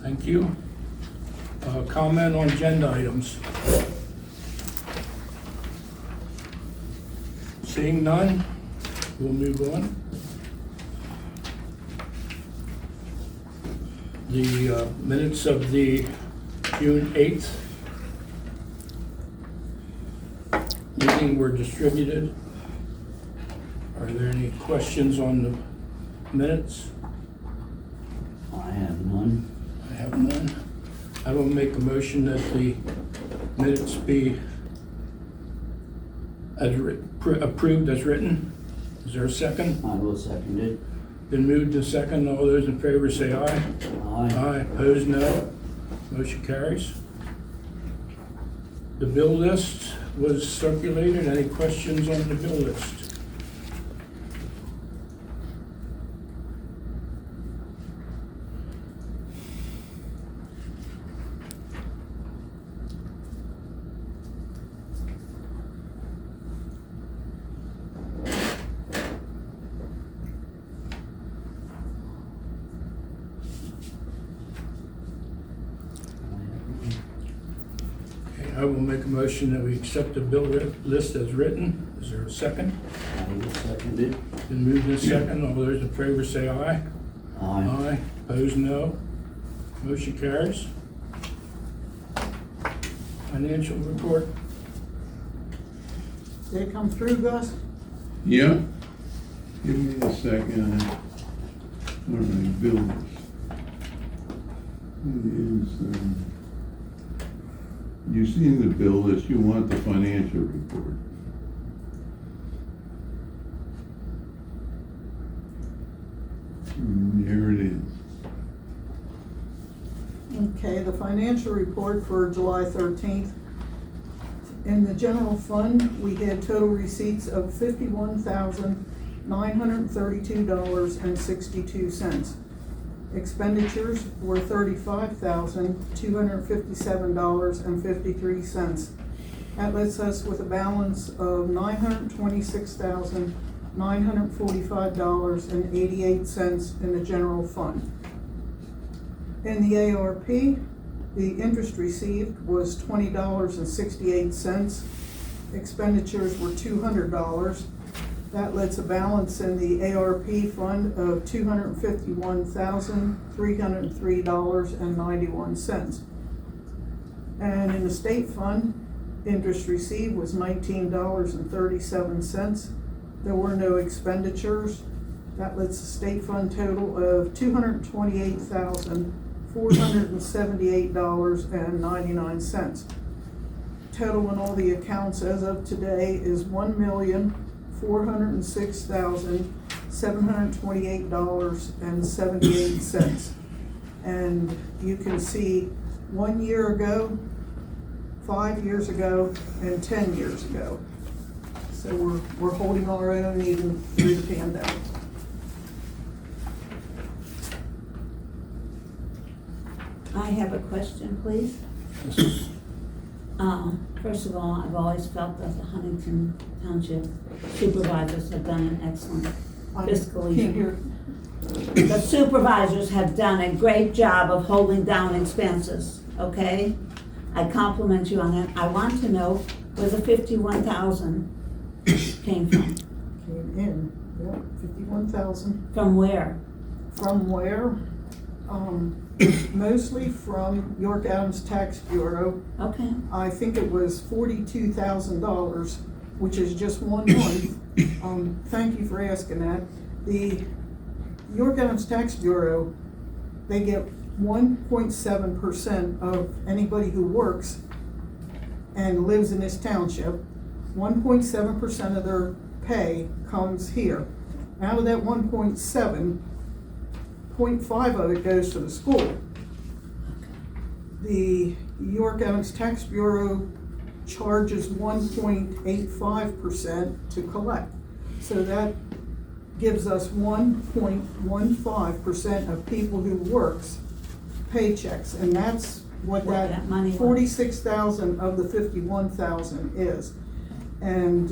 Thank you. Comment on agenda items? Seeing none, we'll move on. The minutes of the June 8th meeting were distributed. Are there any questions on the minutes? I have none. I have none. I will make a motion that the minutes be approved as written. Is there a second? I will second it. Been moved to second. All those in favor say aye. Aye. Aye. Opposed, no. Motion carries. The bill list was circulated. Any questions on the bill list? I will make a motion that we accept the bill list as written. Is there a second? I will second it. Been moved in second. All those in favor say aye. Aye. Aye. Opposed, no. Motion carries. Financial report. Did it come through, Gus? Yeah. Give me a second. All right, bills. You seen the bill list, you want the financial report. Here it is. Okay, the financial report for July 13th. In the general fund, we had total receipts of $51,932.62. Expenditures were $35,257.53. That leaves us with a balance of $926,945.88 in the general fund. In the ARP, the interest received was $20.68. Expenditures were $200. That lets a balance in the ARP fund of $251,303.91. And in the state fund, interest received was $19.37. There were no expenditures. That lets the state fund total of $228,478.99. Total in all the accounts as of today is $1,406,728.78. And you can see 1 year ago, 5 years ago, and 10 years ago. So we're holding our own even through the pandemic. I have a question, please. First of all, I've always felt that the Huntington Township Supervisors have done an excellent fiscal year. The supervisors have done a great job of holding down expenses, okay? I compliment you on that. I want to know where the $51,000 came from. Came in, yeah, 51,000. From where? From where? Mostly from York Adams Tax Bureau. Okay. I think it was $42,000, which is just 1 month. Thank you for asking that. The York Adams Tax Bureau, they get 1.7% of anybody who works and lives in this township. 1.7% of their pay comes here. Out of that 1.7, 0.5 of it goes to the school. The York Adams Tax Bureau charges 1.85% to collect. So that gives us 1.15% of people who works paychecks, and that's what that money was. 46,000 of the 51,000 is. And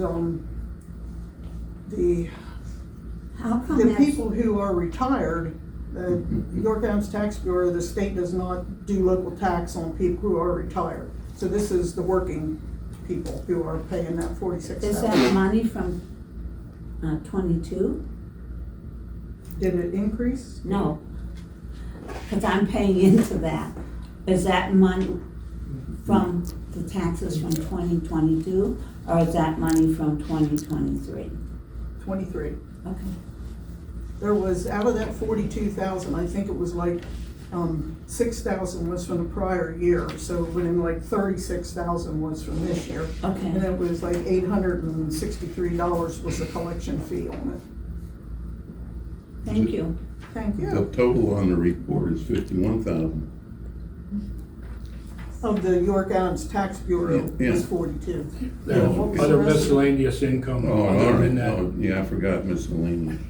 How come the that's, people who are retired The York County Tax Bureau, the state does not do local tax on people who are retired. So this is the working people who are paying that $46,000. Is that money from, 22? Did it increase? No, cause I'm paying into that. Is that money from the taxes from 2022, or is that money from 2023? 23. Okay. There was, out of that 42,000, I think it was like, 6,000 was from the prior year, so within like 36,000 was from this year. Okay. And it was like $863 was the collection fee on Thank you. it. Thank The you. total on the report is 51,000. Of the York County Tax Bureau Yeah. is 42. There's What was other the rest? miscellaneous income Oh, all other right, than that. oh, yeah, I forgot miscellaneous.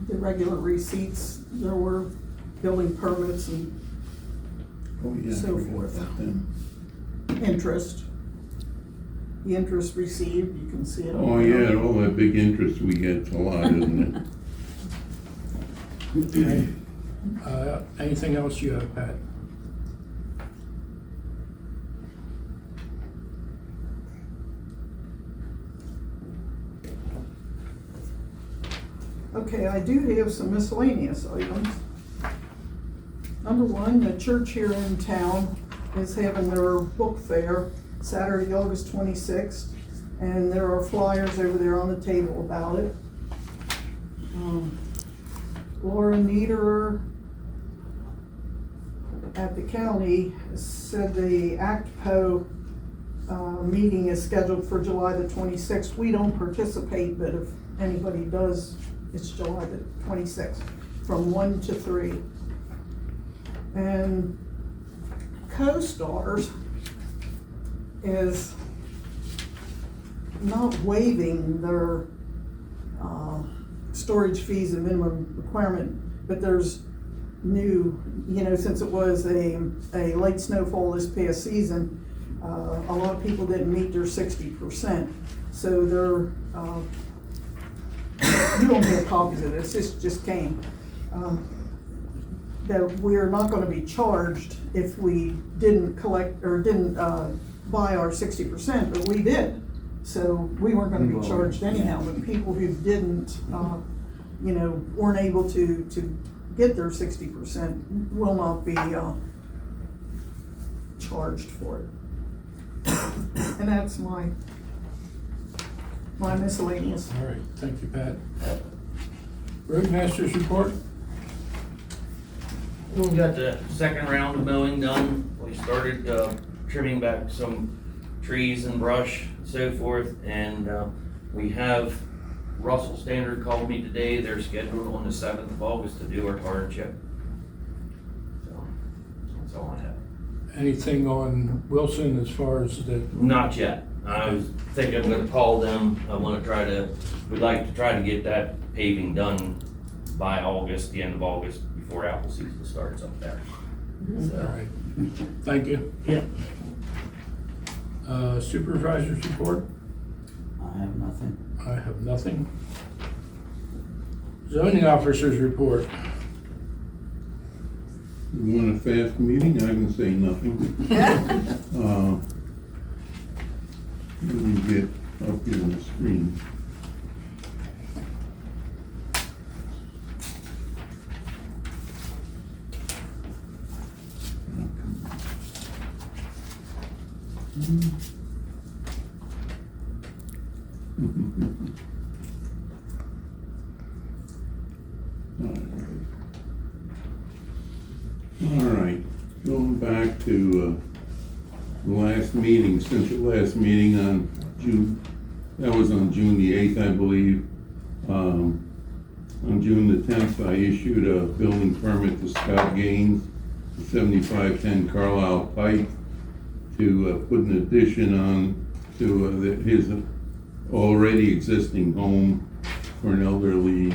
The regular receipts, there were building permits and Oh, yeah, I So forgot forth. about them. interest. The interest received, you can see it. Oh, on yeah, there. and all that big interest we get, it's a lot, isn't it? Okay. Anything else you have, Pat? Okay, I do have some miscellaneous items. Number one, the church here in town is having their book fair Saturday, August 26th, and there are flyers over there on the table about it. Laura Niederer at the county said the ACTPO meeting is scheduled for July the 26th. We don't participate, but if anybody does, it's July the 26th, from 1 to 3. And CoStars is not waiving their storage fees and minimum requirement, but there's new, since it was a late snowfall this past season, a lot of people didn't meet their 60%. So they're, you don't get copies of this, this just came. That we're not gonna be charged if we didn't collect, or didn't, buy our 60%, but we did. So we weren't gonna be charged anyhow, but people who didn't, weren't able to get their 60% will not be, charged for it. And that's my miscellaneous. All right, thank you, Pat. Roadmaster's report? We got the second round of mowing done. We started trimming back some trees and brush and so forth, and we have, Russell Standard called me today. They're scheduled on the 7th of August to do our tar and chip. So, that's all I have. Anything on Wilson as far as the, Not yet. I was thinking I'm gonna call them. We'd like to try to get that paving done by August, the end of August, before apple season starts up there. all So, right, thank you. yeah. Supervisor's report? I have nothing. I have nothing. Zoning officer's report? You want a fast meeting? I can say nothing. Let me get up here on the screen. All right, going back to the last meeting, since the last meeting on June, that was on June the 8th, I believe. On June the 10th, I issued a building permit to Scott Gaines, 7510 Carlisle Pike, to put an addition on to his already existing home for an elderly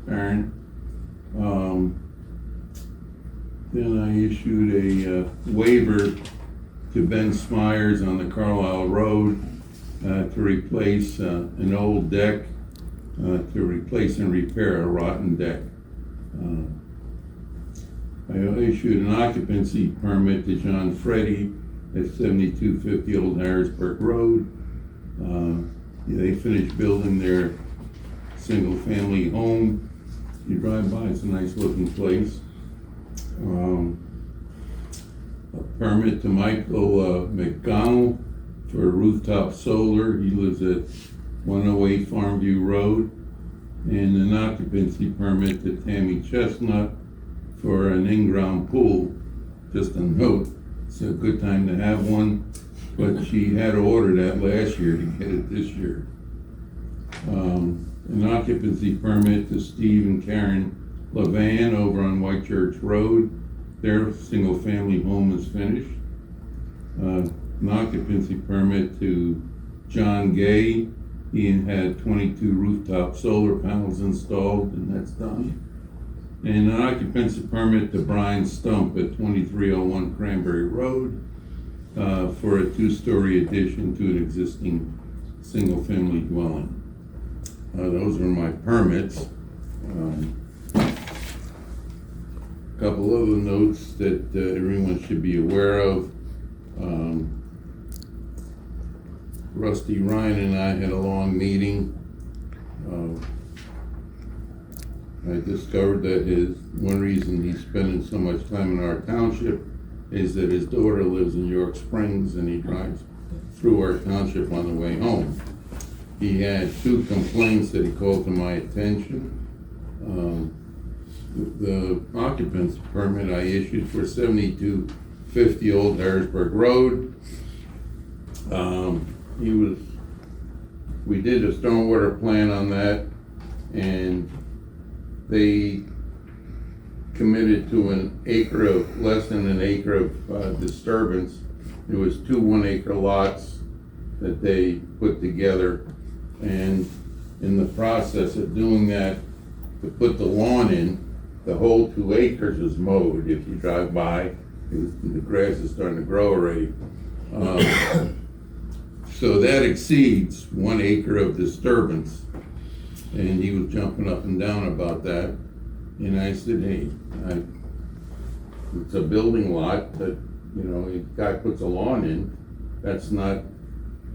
parent. Then I issued a waiver to Ben Smyers on the Carlisle Road to replace an old deck, to replace and repair a rotten deck. I issued an occupancy permit to John Freddy at 7250 Old Harrisburg Road. They finished building their single-family home. You drive by, it's a nice-looking place. A permit to Michael McDonald for rooftop solar. He lives at 108 Farmview Road. And an occupancy permit to Tammy Chestnut for an in-ground pool. Just a note, it's a good time to have one, but she had to order that last year to get it this year. An occupancy permit to Steve and Karen Levan over on White Church Road. Their single-family home is finished. An occupancy permit to John Gay. He had 22 rooftop solar panels installed, and that's done. And an occupancy permit to Brian Stump at 2301 Cranberry Road for a 2-story addition to an existing single-family dwelling. Those are my permits. Couple other notes that everyone should be aware of. Rusty Ryan and I had a long meeting. I discovered that one reason he's spending so much time in our township is that his daughter lives in York Springs and he drives through our township on the way home. He had 2 complaints that he called to my attention. The occupancy permit I issued for 7250 Old Harrisburg Road. We did a stormwater plan on that, and they committed to less than an acre of disturbance. There was 2 1-acre lots that they put together, and in the process of doing that, to put the lawn in, the whole 2 acres is mowed. If you drive by, the grass is starting to grow already. So that exceeds 1 acre of disturbance. And he was jumping up and down about that. And I said, hey, it's a building lot that, a guy puts a lawn in. That's not,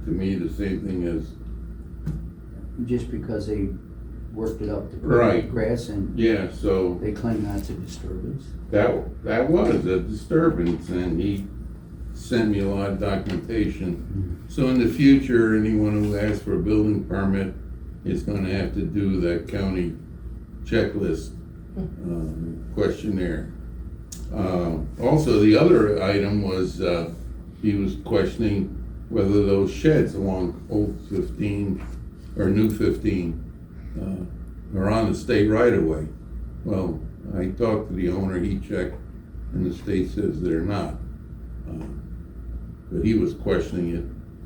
to me, the same thing as. Just because they worked it up to put Right. grass in, Yeah, so they claim that's a disturbance. that was a disturbance, and he sent me a lot of documentation. So in the future, anyone who asks for a building permit is gonna have to do that county checklist questionnaire. Also, the other item was, he was questioning whether those sheds along Old 15 or New 15 are on the state right of way. Well, I talked to the owner, he checked, and the state says they're not. But he was questioning it.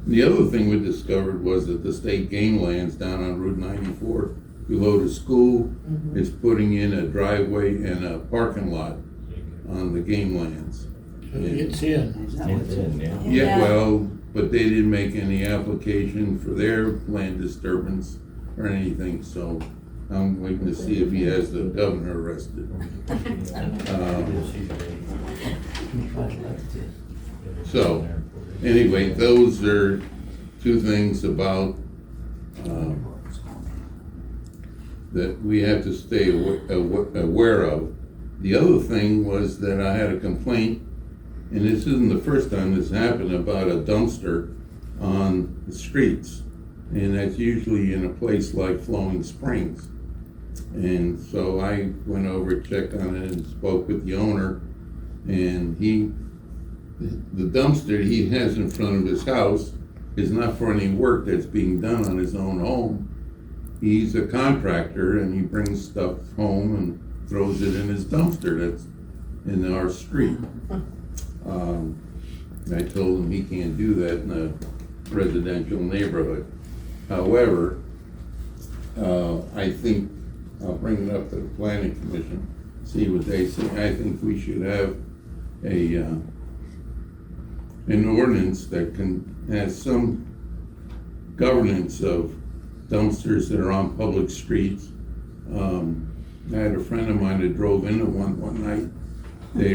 The other thing we discovered was that the state game lands down on Route 94 below the school is putting in a driveway and a parking lot on the game lands. It's in. Is that what's in? Yeah, well, but they didn't make any application for their land disturbance or anything, so I'm waiting to see if he has the governor arrested. So, anyway, those are 2 things about that we have to stay aware of. The other thing was that I had a complaint, and this isn't the first time this happened, about a dumpster on the streets. And that's usually in a place like Flowing Springs. And so I went over, checked on it, and spoke with the owner, and the dumpster he has in front of his house is not for any work that's being done on his own home. He's a contractor, and he brings stuff home and throws it in his dumpster that's in our street. I told him he can't do that in a residential neighborhood. However, I think I'll bring it up to the planning commission, see what they say. I think we should have an ordinance that has some governance of dumpsters that are on public streets. I had a friend of mine that drove into one night. They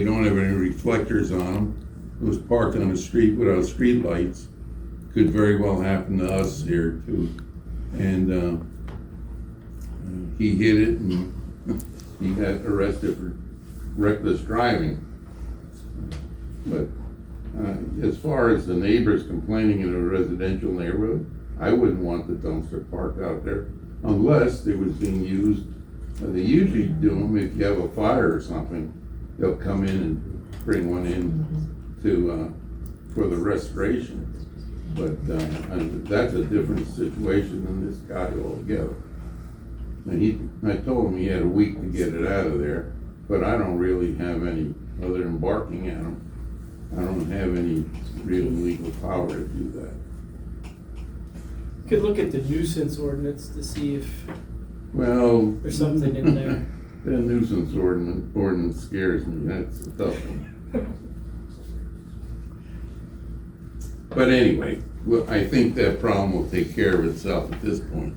don't have any reflectors on them. It was parked on the street without street lights. Could very well happen to us here too. And he hit it and he got arrested for reckless driving. But as far as the neighbors complaining in a residential neighborhood, I wouldn't want the dumpster parked out there unless it was being used. They usually do them if you have a fire or something. They'll come in and bring one in to for the restoration. But that's a different situation than this guy altogether. And I told him he had a week to get it out of there, but I don't really have any, other than barking at him, I don't have any real legal power to do that. You could look at the nuisance ordinance to see if Well, there's something in there. the nuisance ordinance scares me, that's a tough one. But anyway, well, I think that problem will take care of itself at this point.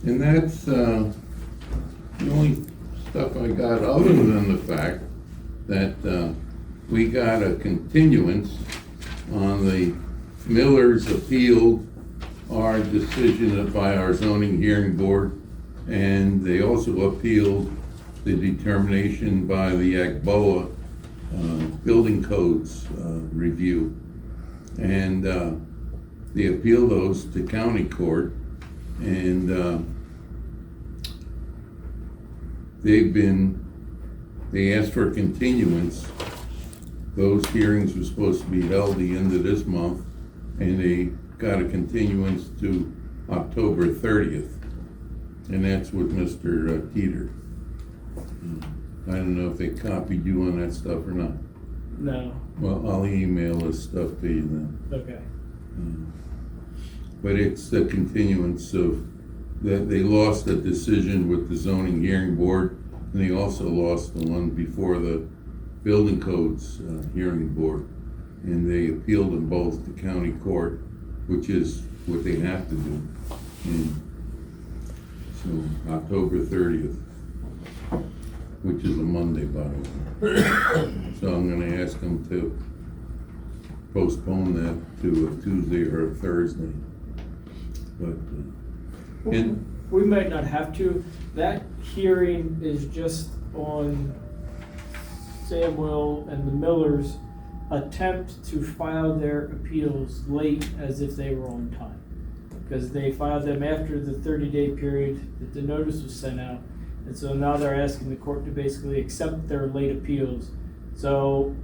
And that's the only stuff I got, other than the fact that we got a continuance on the Millers appealed our decision by our zoning hearing board, and they also appealed the determination by the ACBOA building codes review. And they appealed those to county court, and they asked for a continuance. Those hearings were supposed to be held the end of this month, and they got a continuance to October 30th. And that's with Mr. Teeter. I don't know if they copied you on that stuff or not. No. Well, I'll email this stuff to you then. Okay. But it's the continuance of, that they lost a decision with the zoning hearing board, and they also lost the one before the building codes hearing board. And they appealed them both to county court, which is what they have to do. And so October 30th, which is a Monday, by the way. So I'm gonna ask them to postpone that to a Tuesday or a Thursday. But, and, We might not have to. That hearing is just on Samuel and the Millers' attempt to file their appeals late as if they were on time. Because they filed them after the 30-day period that the notice was sent out. And so now they're asking the court to basically accept their late appeals. So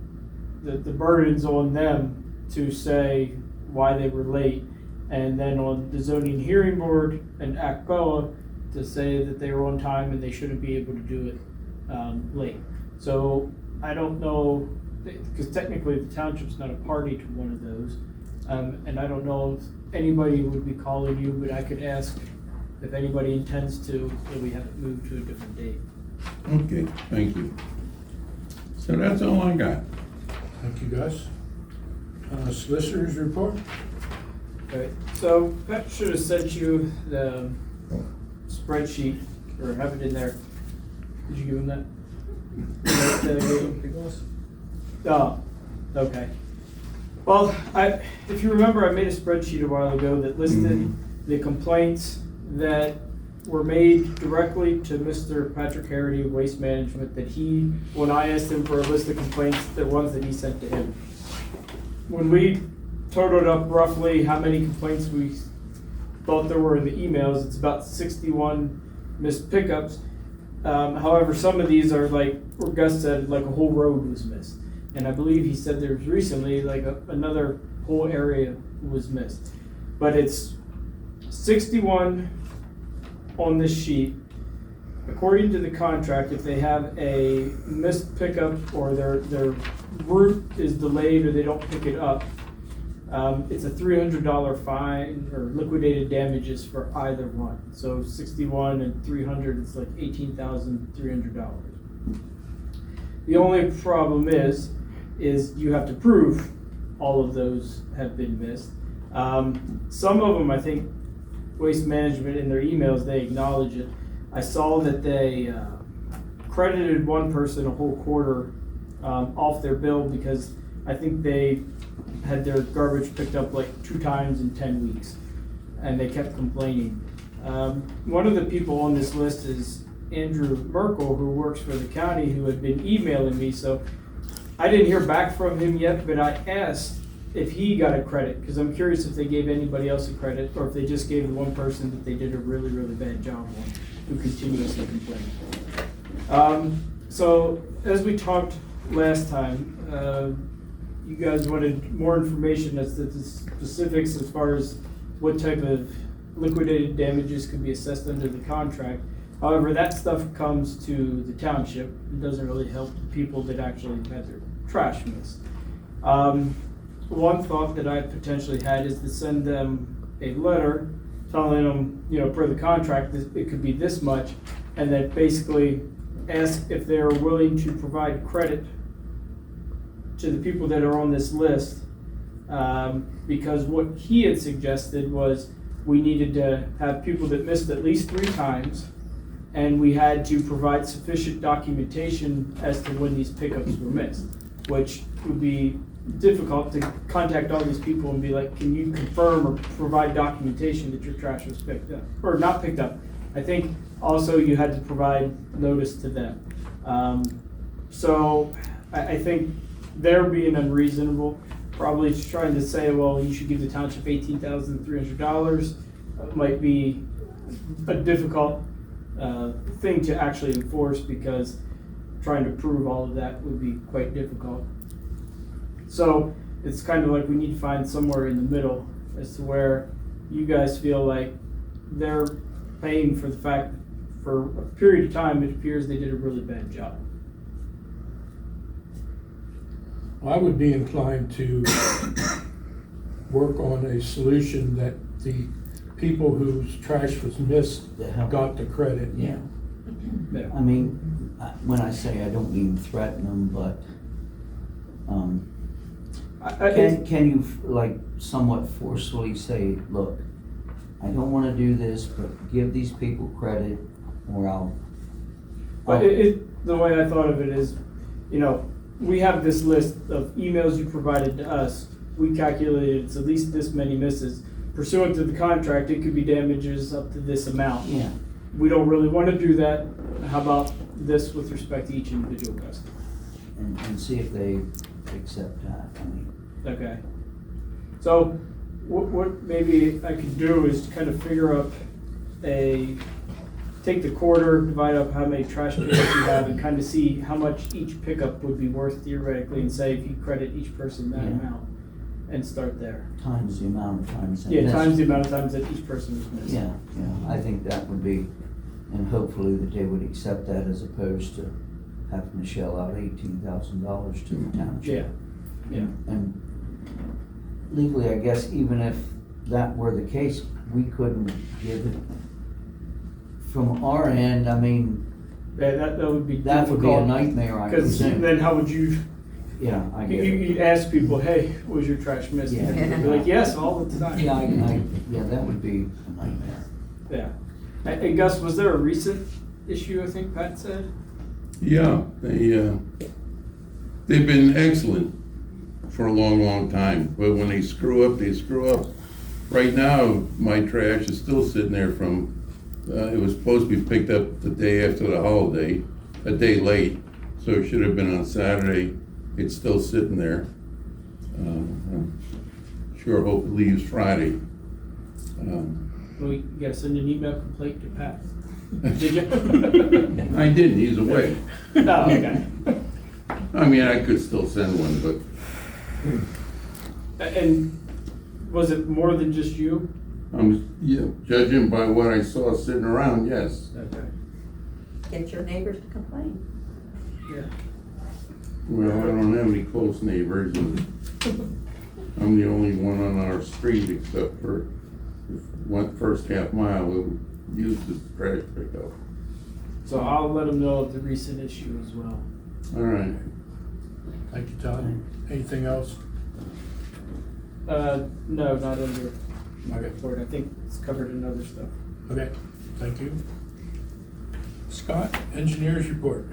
the burden's on them to say why they were late. And then on the zoning hearing board and ACBOA to say that they were on time and they shouldn't be able to do it late. So I don't know, because technically the township's not a party to one of those. And I don't know if anybody would be calling you, but I could ask if anybody intends to, so we have it moved to a different date. okay, thank you. So that's all I got. Thank you, Gus. Solicitors report? Alright, so Pat should have sent you the spreadsheet, or have it in there. Did you give him that? Oh, okay. Well, if you remember, I made a spreadsheet a while ago that listed the complaints that were made directly to Mr. Patrick Harity of Waste Management, that when I asked him for a list of complaints, the ones that he sent to him. When we totaled up roughly how many complaints we thought there were in the emails, it's about 61 missed pickups. However, some of these are like, where Gus said, like a whole road was missed. And I believe he said there was recently like another whole area was missed. But it's 61 on this sheet. According to the contract, if they have a missed pickup or their route is delayed or they don't pick it up, it's a $300 fine or liquidated damages for either one. So 61 and 300, it's like $18,300. The only problem is you have to prove all of those have been missed. Some of them, I think, Waste Management in their emails, they acknowledge it. I saw that they credited one person a whole quarter off their bill because I think they had their garbage picked up like 2 times in 10 weeks, and they kept complaining. One of the people on this list is Andrew Merkel, who works for the county, who had been emailing me, so I didn't hear back from him yet, but I asked if he got a credit, because I'm curious if they gave anybody else a credit, or if they just gave the one person that they did a really, really bad job on, who continuously complained. So, as we talked last time, you guys wanted more information as to the specifics as far as what type of liquidated damages could be assessed under the contract. However, that stuff comes to the township. It doesn't really help the people that actually had their trash missed. One thought that I potentially had is to send them a letter telling them, per the contract, it could be this much, and then basically ask if they're willing to provide credit to the people that are on this list. Because what he had suggested was we needed to have people that missed at least 3 times, and we had to provide sufficient documentation as to when these pickups were missed, which would be difficult to contact all these people and be like, can you confirm or provide documentation that your trash was picked up, or not picked up. I think also you had to provide notice to them. So I think they're being unreasonable, probably trying to say, well, you should give the township $18,300. Might be a difficult thing to actually enforce, because trying to prove all of that would be quite difficult. So it's kind of like we need to find somewhere in the middle as to where you guys feel like they're paying for the fact that for a period of time it appears they did a really bad job. I would be inclined to work on a solution that the people whose trash was missed To help. got the credit. Yeah. Yeah. I mean, when I say I don't mean threaten them, but, can you like somewhat forcefully say, look, I don't wanna do this, but give these people credit, or I'll. But the way I thought of it is, we have this list of emails you provided to us. We calculated it's at least this many misses. Pursuant to the contract, it could be damages up to this amount. Yeah, We don't really want to do that. How about this with respect to each individual customer? and see if they accept that, I mean. Okay. So what maybe I could do is kind of figure up take the quarter, divide up how many trash pickups you have, and kind of see how much each pickup would be worth theoretically, and say if you credit each person that Yeah. amount, and start there. Times the amount of times. they Yeah, miss. times the amount of times that each person is missed. Yeah, I think that would be, and hopefully that they would accept that as opposed to having to shell out $18,000 to the township. Yeah. And legally, I guess, even if that were the case, we couldn't give it from our end. I mean, Yeah, that would be that would be a difficult, nightmare, I because presume. then how would you, Yeah, I get it. you'd ask people, hey, was your trash missed? Yeah. They'd be like, yes, all the time. Yeah, that would be a nightmare. Yeah. And Gus, was there a recent issue, I think Pat said? Yeah, they've been excellent for a long, long time, but when they screw up, they screw up. Right now, my trash is still sitting there from, it was supposed to be picked up the day after the holiday, a day late, so it should have been on Saturday. It's still sitting there. I'm sure hope it leaves Friday. Well, you gotta send an email complaint to Pat. Did you? I didn't, he's away. Oh, okay. I mean, I could still send one, but And was it more than just you? judging by what I saw sitting around, yes. Okay. Get your neighbors to complain. Yeah. Well, I don't have any close neighbors, and I'm the only one on our street except for one first half mile who used the trash pickup. So I'll let them know of the recent issue as well. All right. Thank you, Todd. Anything else? No, not under Okay. for it. I think it's covered in other stuff. Okay, thank you. Scott, engineers report.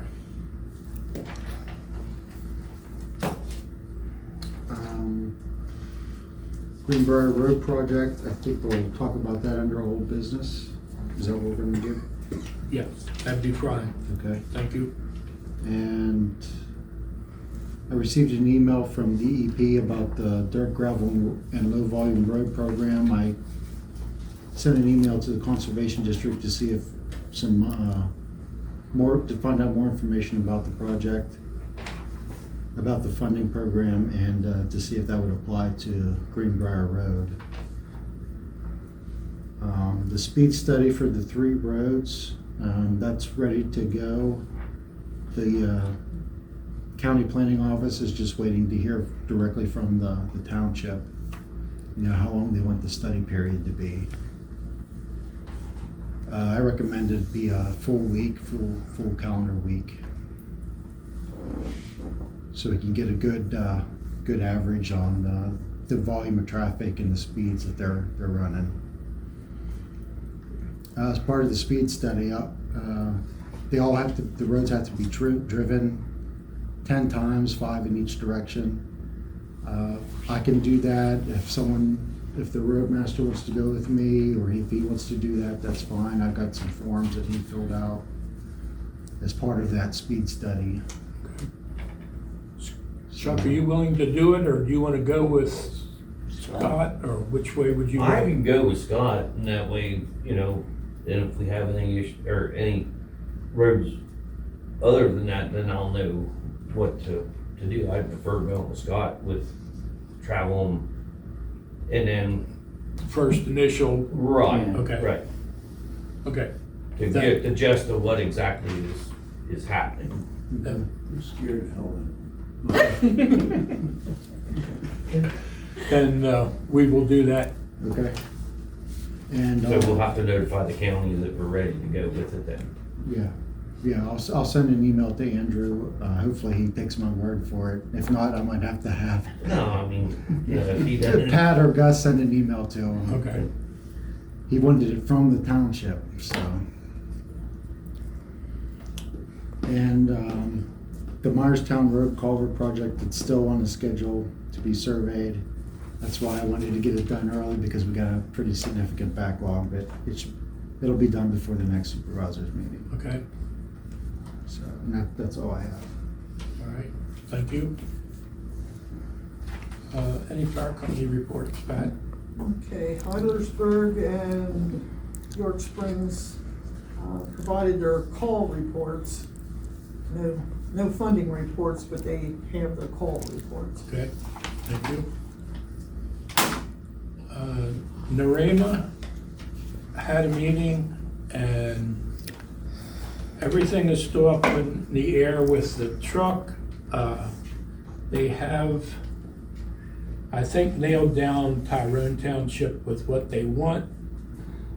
Greenbrier Road project, I think we'll talk about that under old business. Is that what we're gonna do? Yes, that'd be fine. Okay. Thank you. And I received an email from DEP about the dirt, gravel, and low volume road program. I sent an email to the Conservation District to see if some, to find out more information about the project, about the funding program, and to see if that would apply to Greenbrier Road. The speed study for the 3 roads, that's ready to go. The county planning office is just waiting to hear directly from the township, how long they want the study period to be. I recommend it be a full calendar week. So we can get a good average on the volume of traffic and the speeds that they're running. As part of the speed study, the roads have to be driven 10 times, 5 in each direction. I can do that if the roadmaster wants to go with me, or if he wants to do that, that's fine. I've got some forms that he filled out as part of that speed study. Chuck, are you willing to do it, or do you want to go with Scott, or which way would you? I can go with Scott, and that way, and if we have any issue, or any roads other than that, then I'll know what to do. I'd prefer going with Scott with travel and then. First initial. Right. Okay. Right. Okay. To get the gist of what exactly is happening. I'm scared hell Then we will do that. Okay. And So we'll have to notify the county that we're ready to go with it then. yeah, I'll send an email to Andrew. Hopefully he takes my word for it. If not, I might have to have No, I mean, if he doesn't. Pat or Gus send an email to him. Okay. He wanted it from the township, so. And the Myerstown Road Culvert project, it's still on the schedule to be surveyed. That's why I wanted to get it done early, because we got a pretty significant backlog, but it'll be done before the next supervisors meeting. Okay. So, and that's all I have. All right. Thank you. Any fire company reports, Pat? Okay, Heidlersburg and York Springs provided their call reports. No funding reports, but they have their call reports. Okay. Thank you. Narema had a meeting, and everything is still up in the air with the truck. They have, I think, nailed down Tyrone Township with what they want,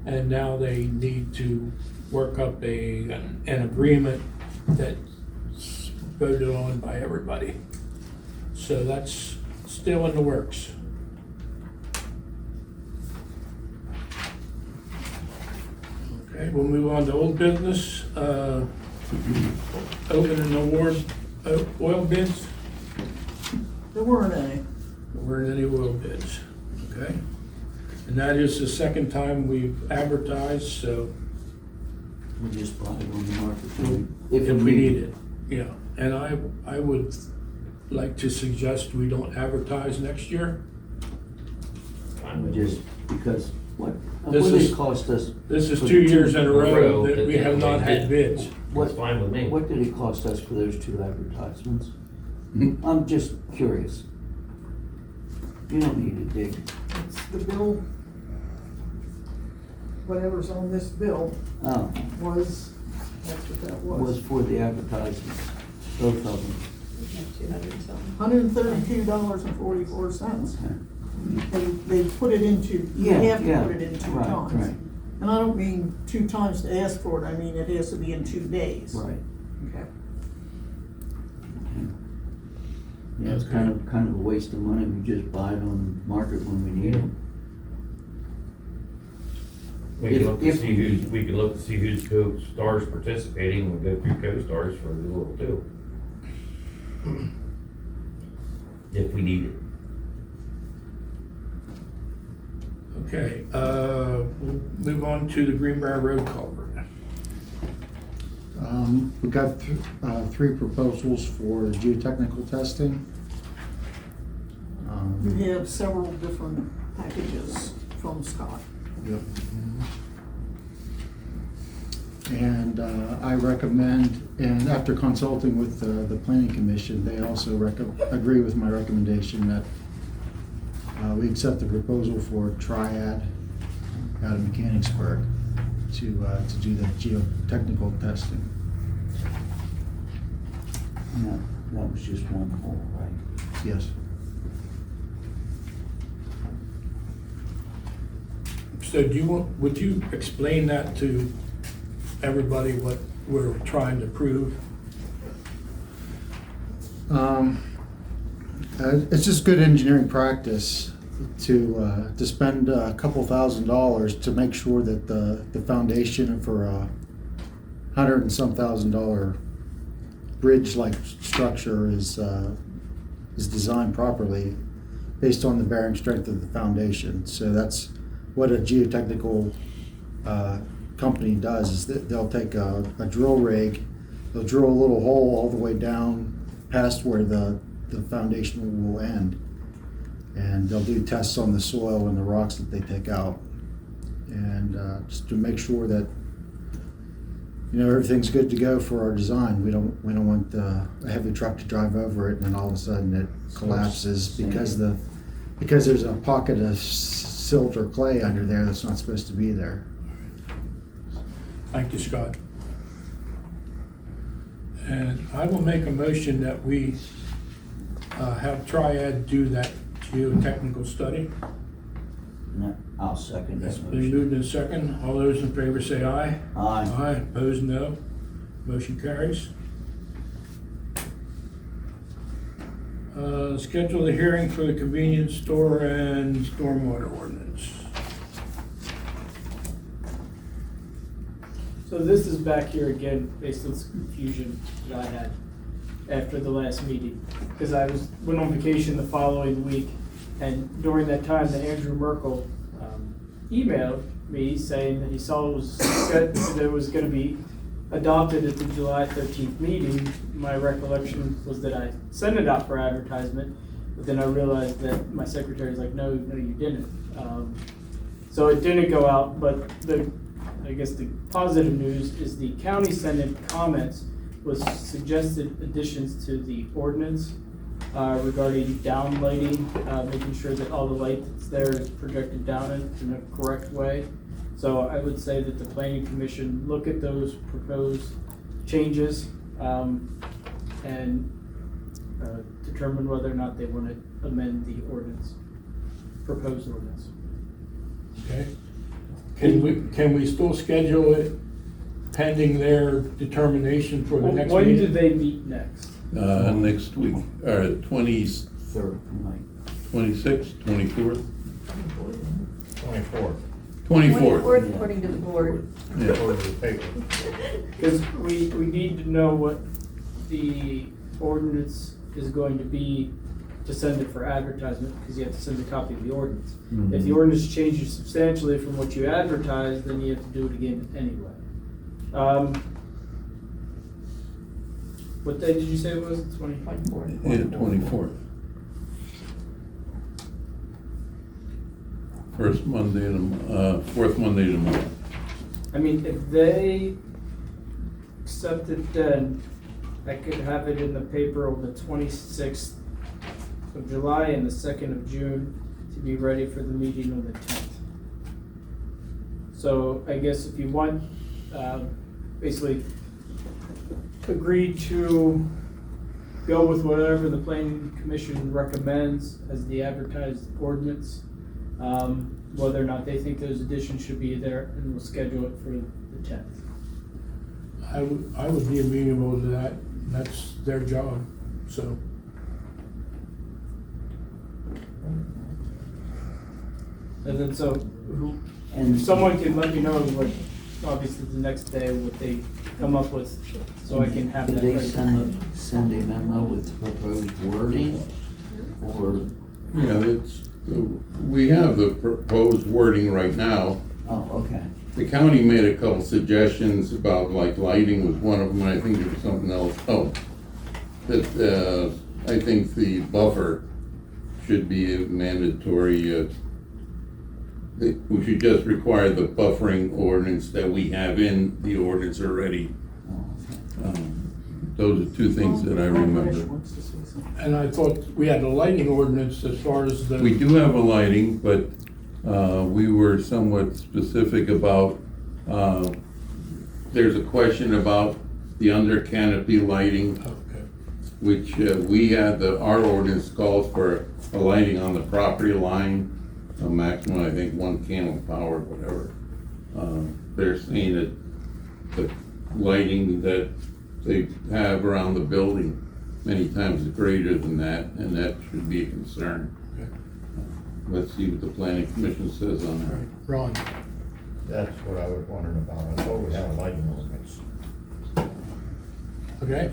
and now they need to work up an agreement that's voted on by everybody. So that's still in the works. Okay, we'll move on to old business. Open and award oil bids. There weren't any. There weren't any oil bids, okay? And that is the second time we've advertised, so We just brought it on the market if we need it, yeah. And I would like to suggest we don't advertise next year. Just because, what This did is- it cost us? This is for 2 the years in a row row that that we they have not had did. bids. That's fine with me. What did it cost us for those 2 advertisements? I'm just curious. You don't need to dig. It's the bill, whatever's on this bill Oh, that's what that was for the advertisements, both of them. $132.44. Okay. They put it into, you Yeah, have to yeah. put it in 2 Right, times. right. And I don't mean 2 times to ask for it, I mean it has to be in 2 days. Right. Okay. Yeah, it's kind of a waste of money. We just buy it on the market when we need it. We can If- look to if- see who's co-stars participating, and go through co-stars for the little too. If we need it. Okay, we'll move on to the Greenbrier Road culvert. We got three proposals for geotechnical testing. We have several different packages from Scott. Yep. And I recommend, and after consulting with the planning commission, they also agree with my recommendation that we accept the proposal for Triad out of Mechanicsburg to do the geotechnical testing. No, that was just one hole, right? Yes. So would you explain that to everybody, what we're trying to prove? It's just good engineering practice to spend a couple $1,000s to make sure that the foundation for a $100 and some $1,000 bridge-like structure is designed properly based on the bearing strength of the foundation. So that's what a geotechnical company does, is that they'll take a drill rig, they'll drill a little hole all the way down past where the foundation will end. And they'll do tests on the soil and the rocks that they take out. And just to make sure that, you know, everything's good to go for our design. We don't want a heavy truck to drive over it and then all of a sudden it collapses because there's a pocket of silt or clay under there that's not supposed to be there. Thank you, Scott. And I will make a motion that we have Triad do that geotechnical study. No, I'll second It's that been motion. moved in second. All those in favor say aye. Aye. Aye, opposed, no. Motion carries. Schedule the hearing for the convenience store and stormwater ordinance. So this is back here again, based on some confusion that I had after the last meeting. Because went on vacation the following week, and during that time, the Andrew Merkel emailed me saying that he saw that it was gonna be adopted at the July 13th meeting. My recollection was that I sent it out for advertisement, but then I realized that my secretary's like, no, you didn't. So it didn't go out, but I guess the positive news is the county sent in comments with suggested additions to the ordinance regarding downlighting, making sure that all the light that's there is projected down in a correct way. So I would say that the planning commission look at those proposed changes and determine whether or not they want to amend the ordinance, proposed ordinance. Okay? Can we still schedule it pending their determination for the next When meeting? do they meet next? Next week, or 26th, Third night. 24th? 24th. 24th. According to the board. Yeah. According to the paper. Because we need to know what the ordinance is going to be to send it for advertisement, because you have to send a copy of the ordinance. If the ordinance changes substantially from what you advertised, then you have to do it again anyway. What day did you say it was? 24th? Yeah, 24th. First Monday fourth Monday of the month. I mean, if they accept it, then I could have it in the paper on the 26th of July and the 2nd of June to be ready for the meeting on the 10th. So I guess if you want, basically agree to go with whatever the planning commission recommends as the advertised ordinance, whether or not they think those additions should be there, and we'll schedule it for the 10th. I would be amenable to that. That's their job, so. And then so, And If someone can let me know what, obviously the next day, what they come up with, so I can have did that they ready. send a memo with proposed wording? Or, Yeah, we have the proposed wording right now. oh, okay. The county made a couple suggestions about, like, lighting was one of them, and I think there was something else. Oh, that, I think the buffer should be a mandatory, we should just require the buffering ordinance that we have in the ordinance already. Oh, okay. Those are two things that I remember. And I thought we had a lighting ordinance as far as the. We do have a lighting, but we were somewhat specific about, there's a question about the under canopy lighting, Okay. which we had, our ordinance calls for a lighting on the property line, a maximum, I think, 1 candle power, whatever. They're saying that the lighting that they have around the building many times is greater than that, and that should be a concern. Okay. Let's see what the planning commission says on All that. right, Ron. That's what I was wondering about. I thought we had a lighting ordinance. Okay,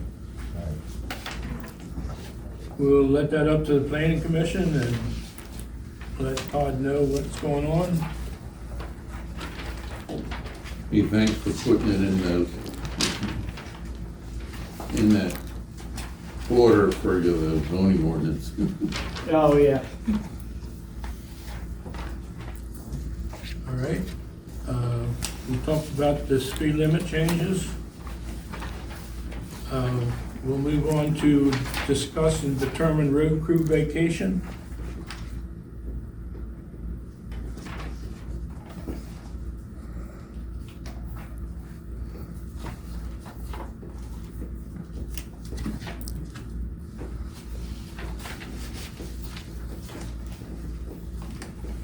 we'll let that up to the planning commission and let Todd know what's going on. Hey, thanks for putting it in that order for the zoning ordinance. Oh, yeah. All right, we talked about the speed limit changes. We'll move on to discuss and determine road crew vacation.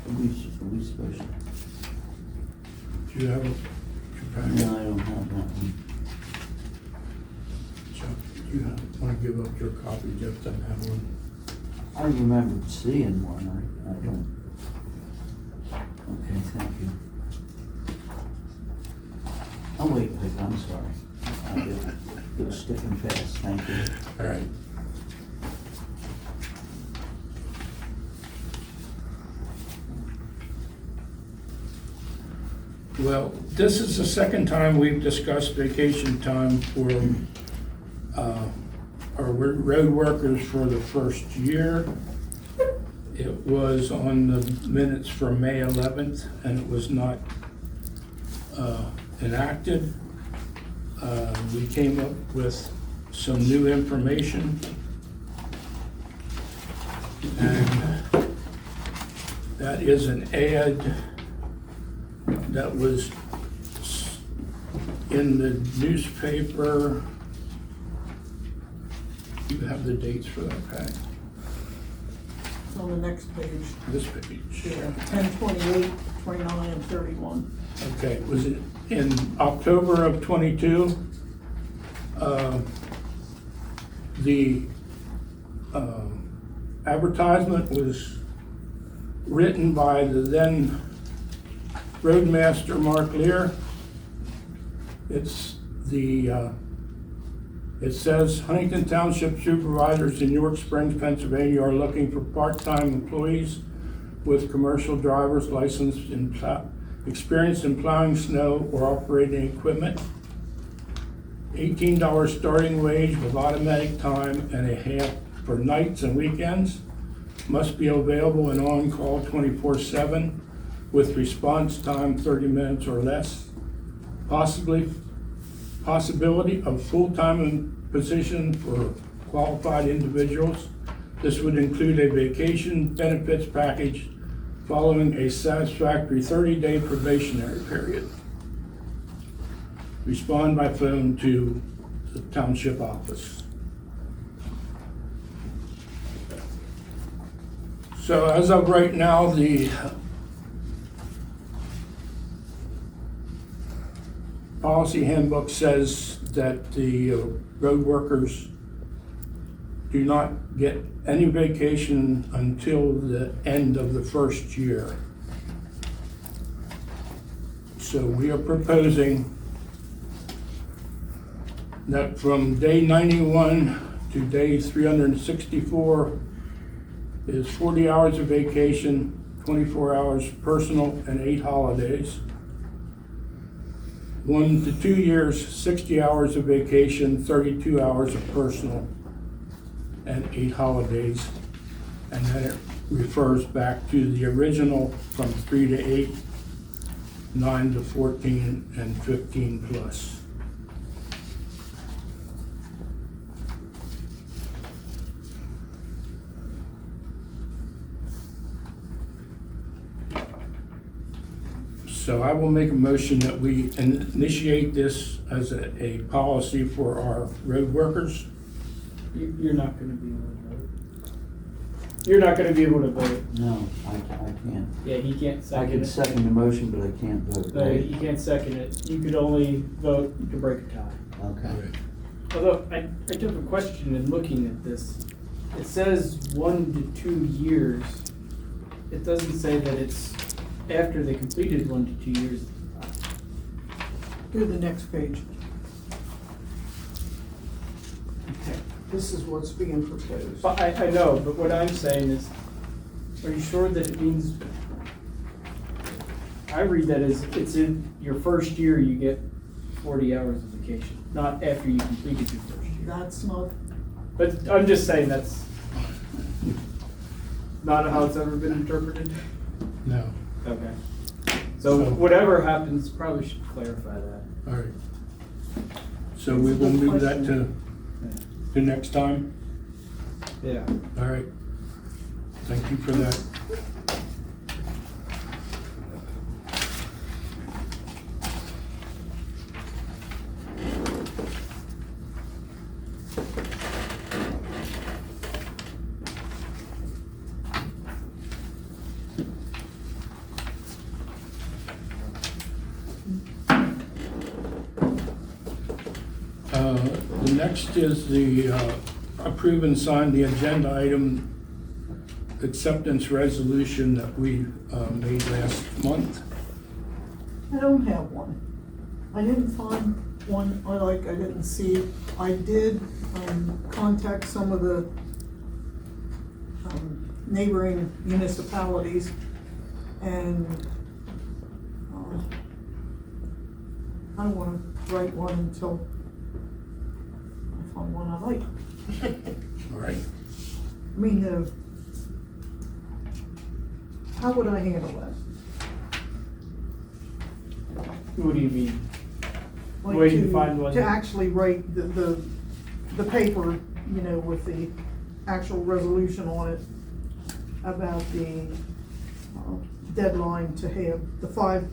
Are we supposed to? Do you have a, your packet? No, I don't have that one. Chuck, do you want to give up your copy? Jeff doesn't have one. I remembered seeing one, I don't. Okay, thank you. Oh, wait, I'm sorry. It was sticking fast, thank you. All right. Well, this is the second time we've discussed vacation time for our road workers for the first year. It was on the minutes for May 11th, and it was not enacted. We came up with some new information. And that is an ad that was in the newspaper. You have the dates for that, Pat? It's on the next page. This page. Yeah, 10, 28, 29, and 31. Okay, it was in October of '22. The advertisement was written by the then Roadmaster Mark Leer. It says Huntington Township Supervisors in York Springs, Pennsylvania are looking for part-time employees with commercial driver's license and experience in plowing snow or operating equipment. $18 starting wage with automatic time and a half for nights and weekends. Must be available and on call 24/7 with response time 30 minutes or less. Possibility of full-time position for qualified individuals. This would include a vacation benefits package following a satisfactory 30-day probationary period. Respond by phone to the township office. So as of right now, the policy handbook says that the road workers do not get any vacation until the end of the first year. So we are proposing that from day 91 to day 364 is 40 hours of vacation, 24 hours personal, and 8 holidays. 1 to 2 years, 60 hours of vacation, 32 hours of personal, and 8 holidays. And then it refers back to the original from 3 to 8, 9 to 14, and 15 plus. So I will make a motion that we initiate this as a policy for our road workers. You're not gonna be able to vote. You're not gonna be able to vote. No, I can't. Yeah, he can't I second can it. second the motion, but I can't vote, No, right? you can't second it. You could only vote to break a tie. Okay. Although, I do have a question in looking at this. It says 1 to 2 years. It doesn't say that it's after they completed 1 to 2 years. Go to the next page. This is what's being proposed. But I know, but what I'm saying is, are you sure that it means, I read that as it's in your first year, you get 40 hours of vacation, not after you completed your first year. That's not, But I'm just saying that's not how it's ever been interpreted. No. Okay. So whatever happens, probably should clarify that. All right. So we will move that to next time? Yeah. All right. Thank you for that. The next is the approve and sign the agenda item acceptance resolution that we made last month. I don't have one. I didn't find one I didn't see it. I did, contact some of the, neighboring municipalities and, I don't wanna write one until I find one I like. All right. I mean, how would I handle that? What do you mean? Like Waiting to find one. To actually write the paper, you know, with the actual resolution on it about the deadline to have the 5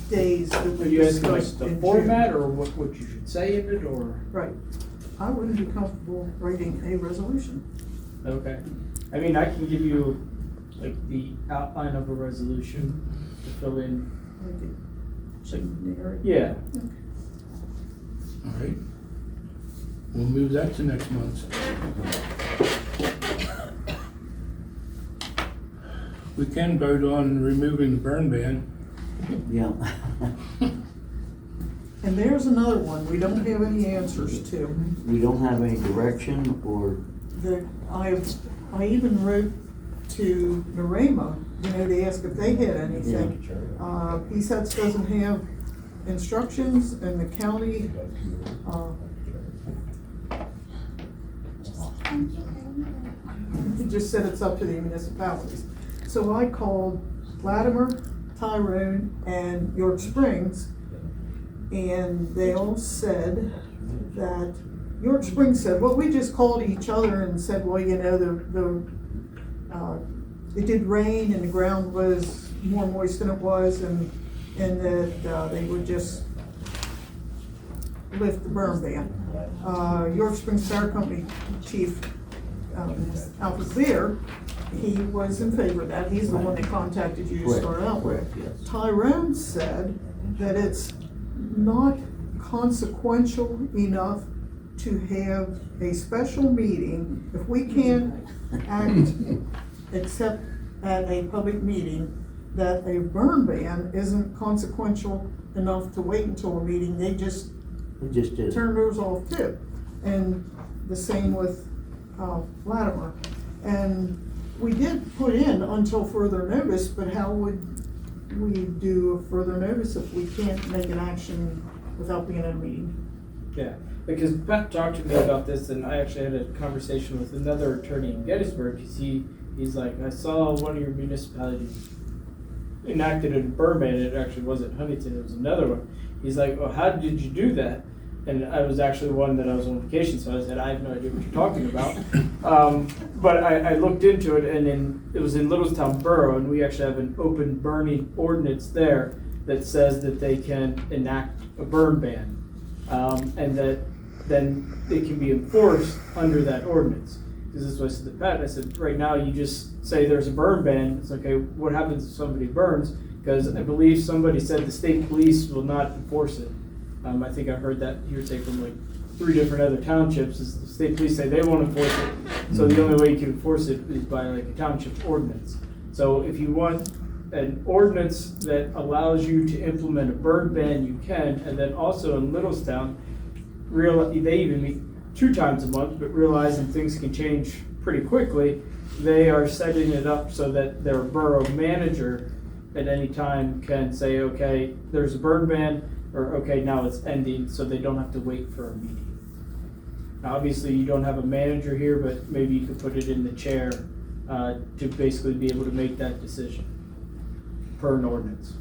days that Are we you asking like discussed the in June. format or what you should say in it or? Right. I wouldn't be comfortable writing a resolution. Okay. I mean, I can give you like the outline of a resolution to fill in. Like it generic. Yeah. All right. We'll move that to next month. We can vote on removing the burn ban. Yeah. And there's another one we don't have any answers to. We don't have any direction or, I even wrote to Narema, you know, to ask if they had anything. He said doesn't have instructions and the county, he just said it's up to the municipalities. So I called Latimer, Tyrone, and York Springs, and they all said that, York Springs said, well, we just called each other and said, well, you know, it did rain and the ground was more moist than it was, and that they would just lift the burn ban. York Springs Fire Company Chief, Alfred Leer, he was in favor of that. He's the one that contacted you to start out with. correct, yes. Tyrone said that it's not consequential enough to have a special meeting. If we can't act except at a public meeting, that a burn ban isn't consequential enough to wait until a meeting, they just It just is. turn those off too. And the same with Latimer. And we did put in until further notice, but how would we do a further notice if we can't make an action without being at a meeting? Yeah, because Pat talked to me about this, and I actually had a conversation with another attorney in Gettysburg, because he's like, I saw one of your municipalities enacted a burn ban, it actually wasn't Huntington, it was another one. He's like, oh, how did you do that? And I was actually one that I was on vacation, so I said, I have no idea what you're talking about. But I looked into it, and it was in Littlestown Borough, and we actually have an open burning ordinance there that says that they can enact a burn ban. And that then it can be enforced under that ordinance. Because this is what I said to Pat, I said, right now you just say there's a burn ban, it's okay, what happens if somebody burns? Because I believe somebody said the state police will not enforce it. I think I heard that hearsay from like 3 different other townships, is the state police say they won't enforce it. So the only way you can enforce it is by like a township ordinance. So if you want an ordinance that allows you to implement a burn ban, you can. And then also in Littlestown, they even meet 2 times a month, but realizing things can change pretty quickly, they are setting it up so that their borough manager at any time can say, okay, there's a burn ban, or okay, now it's ending, so they don't have to wait for a meeting. Now, obviously, you don't have a manager here, but maybe you could put it in the chair to basically be able to make that decision per an ordinance.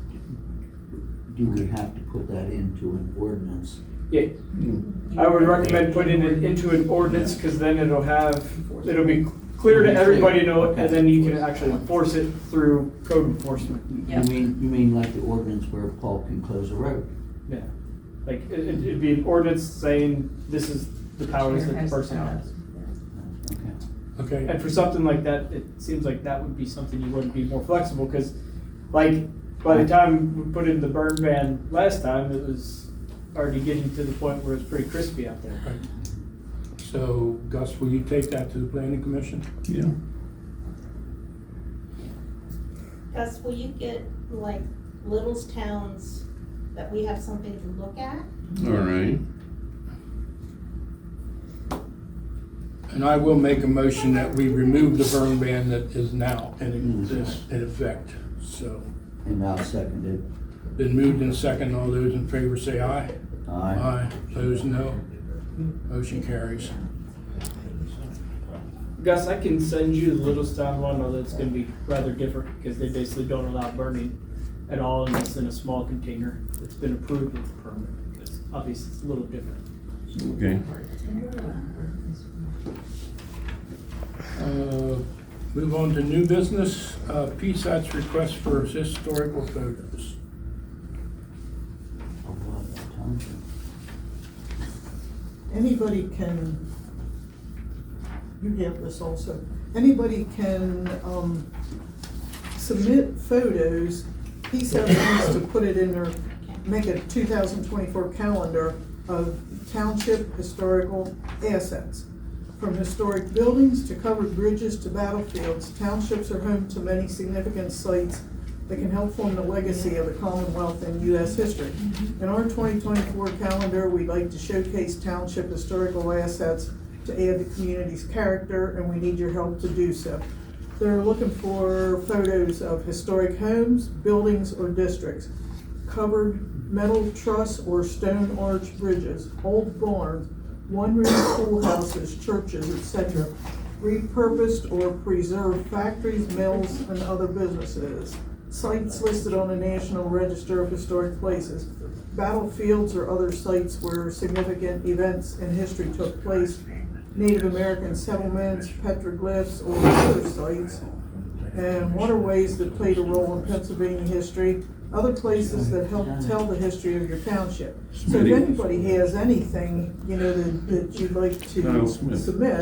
Do we have to put that into an ordinance? Yeah, I would recommend putting it into an ordinance, because then it'll be clear to everybody to know, and then you can actually enforce it through code enforcement. You mean like the ordinance where Paul can close a road? Yeah, like it'd be an ordinance saying this is the powers that the person has. Okay. Okay, And for something like that, it seems like that would be something you wouldn't be more flexible, because like by the time we put in the burn ban last time, it was already getting to the point where it's pretty crispy out there. so Gus, will you take that to the planning commission? Yeah. Gus, will you get like Little's towns that we have something to look at? All right. And I will make a motion that we remove the burn ban that is now in effect, so. And I'll second it. Been moved and second, all those in favor say aye. Aye. Opposed, no. Motion carries. Gus, I can send you the Littlestown one, although it's gonna be rather different, because they basically don't allow burning at all unless in a small container. It's been approved with a permit. It's obviously it's a little different. Okay. Move on to new business, PSAT's request for historical photos. Oh, wow, that township. Anybody can, you have this also, anybody can submit photos. PSAT wants to put it in their, make a 2024 calendar of township historical assets. From historic buildings to covered bridges to battlefields, townships are home to many significant sites that can help form the legacy of the Commonwealth and U.S. history. In our 2024 calendar, we'd like to showcase township historical assets to add to community's character, and we need your help to do so. They're looking for photos of historic homes, buildings, or districts, covered metal truss or stone arch bridges, old barns, one-room schoolhouses, churches, etc., repurposed or preserved factories, mills, and other businesses, sites listed on the National Register of Historic Places, battlefields or other sites where significant events in history took place, Native American settlements, petroglyphs, or other sites, and waterways that played a role in Pennsylvania history, other places that help tell the history of your township. So if anybody has anything, you know, that you'd like to submit,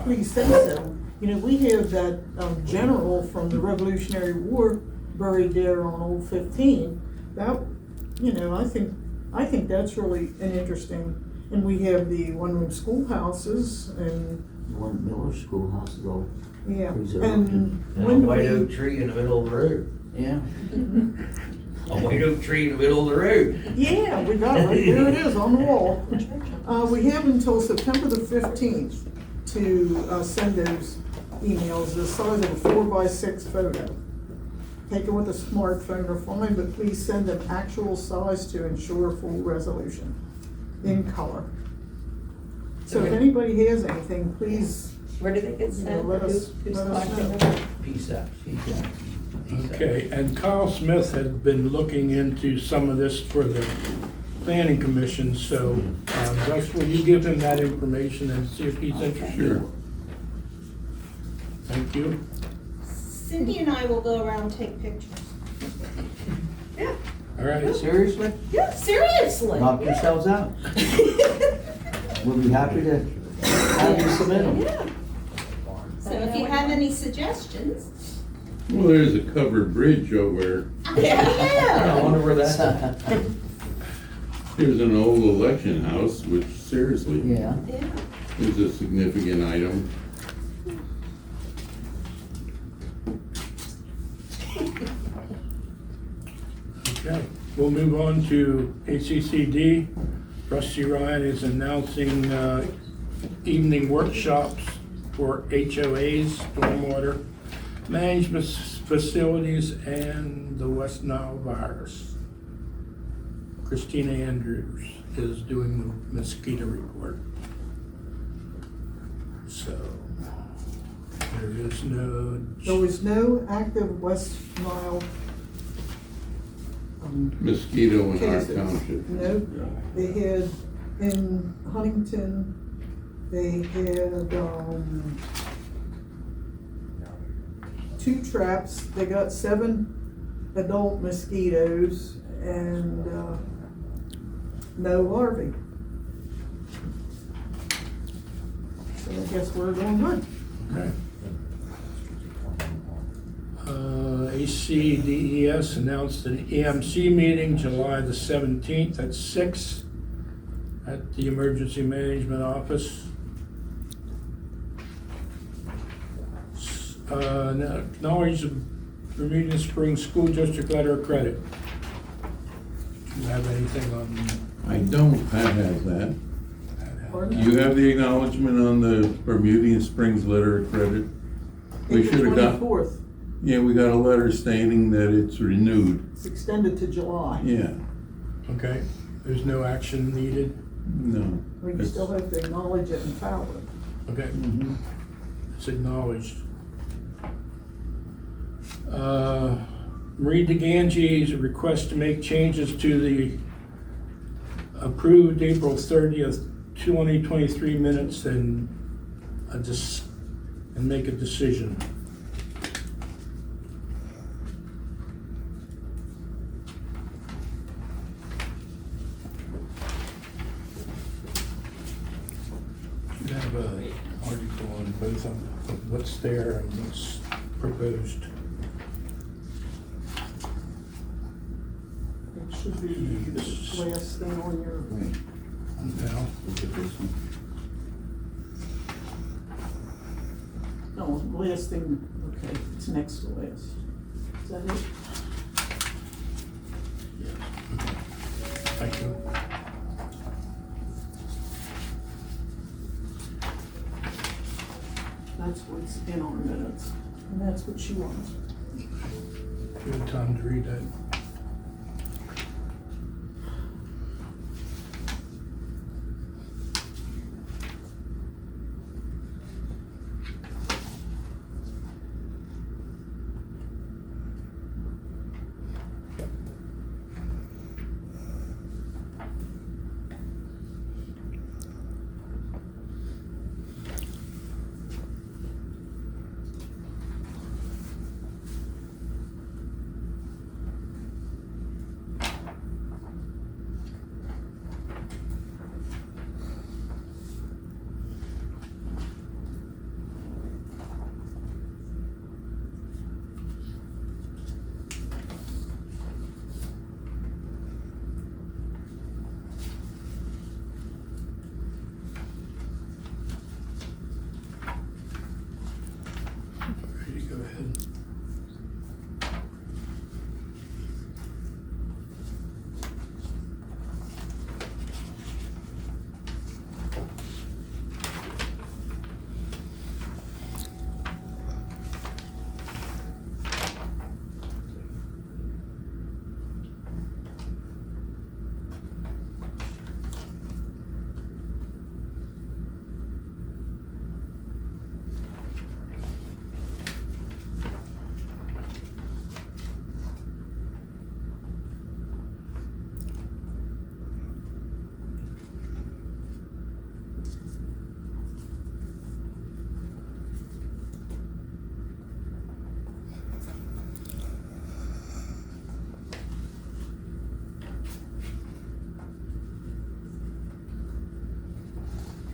please say so. You know, we have that general from the Revolutionary War buried there on Old 15. That, you know, I think that's really an interesting, and we have the one-room schoolhouses and, One Miller Schoolhouse is all yeah. preserved. And And a when do white oak we, tree in the middle of the road. Yeah. A white oak tree in the middle of the road. Yeah, we got it, right there it is on the wall. We have until September the 15th to send those emails, the size of a 4x6 photo. Take it with a smartphone or phone, but please send an actual size to ensure full resolution in color. So if anybody has anything, please, Where do they get you know, sent? let us Who's know. collecting them? Peace out. Okay, and Kyle Smith has been looking into some of this for the planning commission, so, Gus, will you give him that information and see if he's interested? Sure. Thank you. Cindy and I will go around and take pictures. All right, Seriously? Yeah, seriously. Knock yourselves out. We'll be happy to have you submit them. Yeah. So if you have any suggestions. Well, there's a covered bridge over I Yeah. wonder where that's at. There's an old election house, which seriously Yeah. Yeah. is a significant item. okay. We'll move on to ACCD. Rusty Ryan is announcing evening workshops for HOAs, stormwater management facilities, and the West Nile virus. Christina Andrews is doing the mosquito report. So, there is no. There was no active West Nile Mosquito in our cases. township. No, they had in Huntington, they had, 2 traps, they got 7 adult mosquitoes and, no larvae. So I guess we're doing good. Okay. ACDES announced an EMC meeting July the 17th at 6 at the Emergency Management Office. Acknowledge the Bermuda Springs School District letter of credit. Do you have anything on I don't, Pat has that. that? Pardon? You have the acknowledgement on the Bermudian Springs letter of credit? We April should have got, 24th, yeah, we got a letter stating that it's renewed. it's extended to July. Yeah, Okay, there's no action needed? no. We still have to acknowledge it and file it. Okay, it's acknowledged. Marie DeGangi's request to make changes to the approved April 30th, 2023 minutes and make a decision. You have an article on both of them, what's there and what's proposed. It should be the last thing on your, Now, no, the last thing, okay, it's next to last. Is that it? thank you. That's what's in our minutes, and that's what she wants. You have time to read that?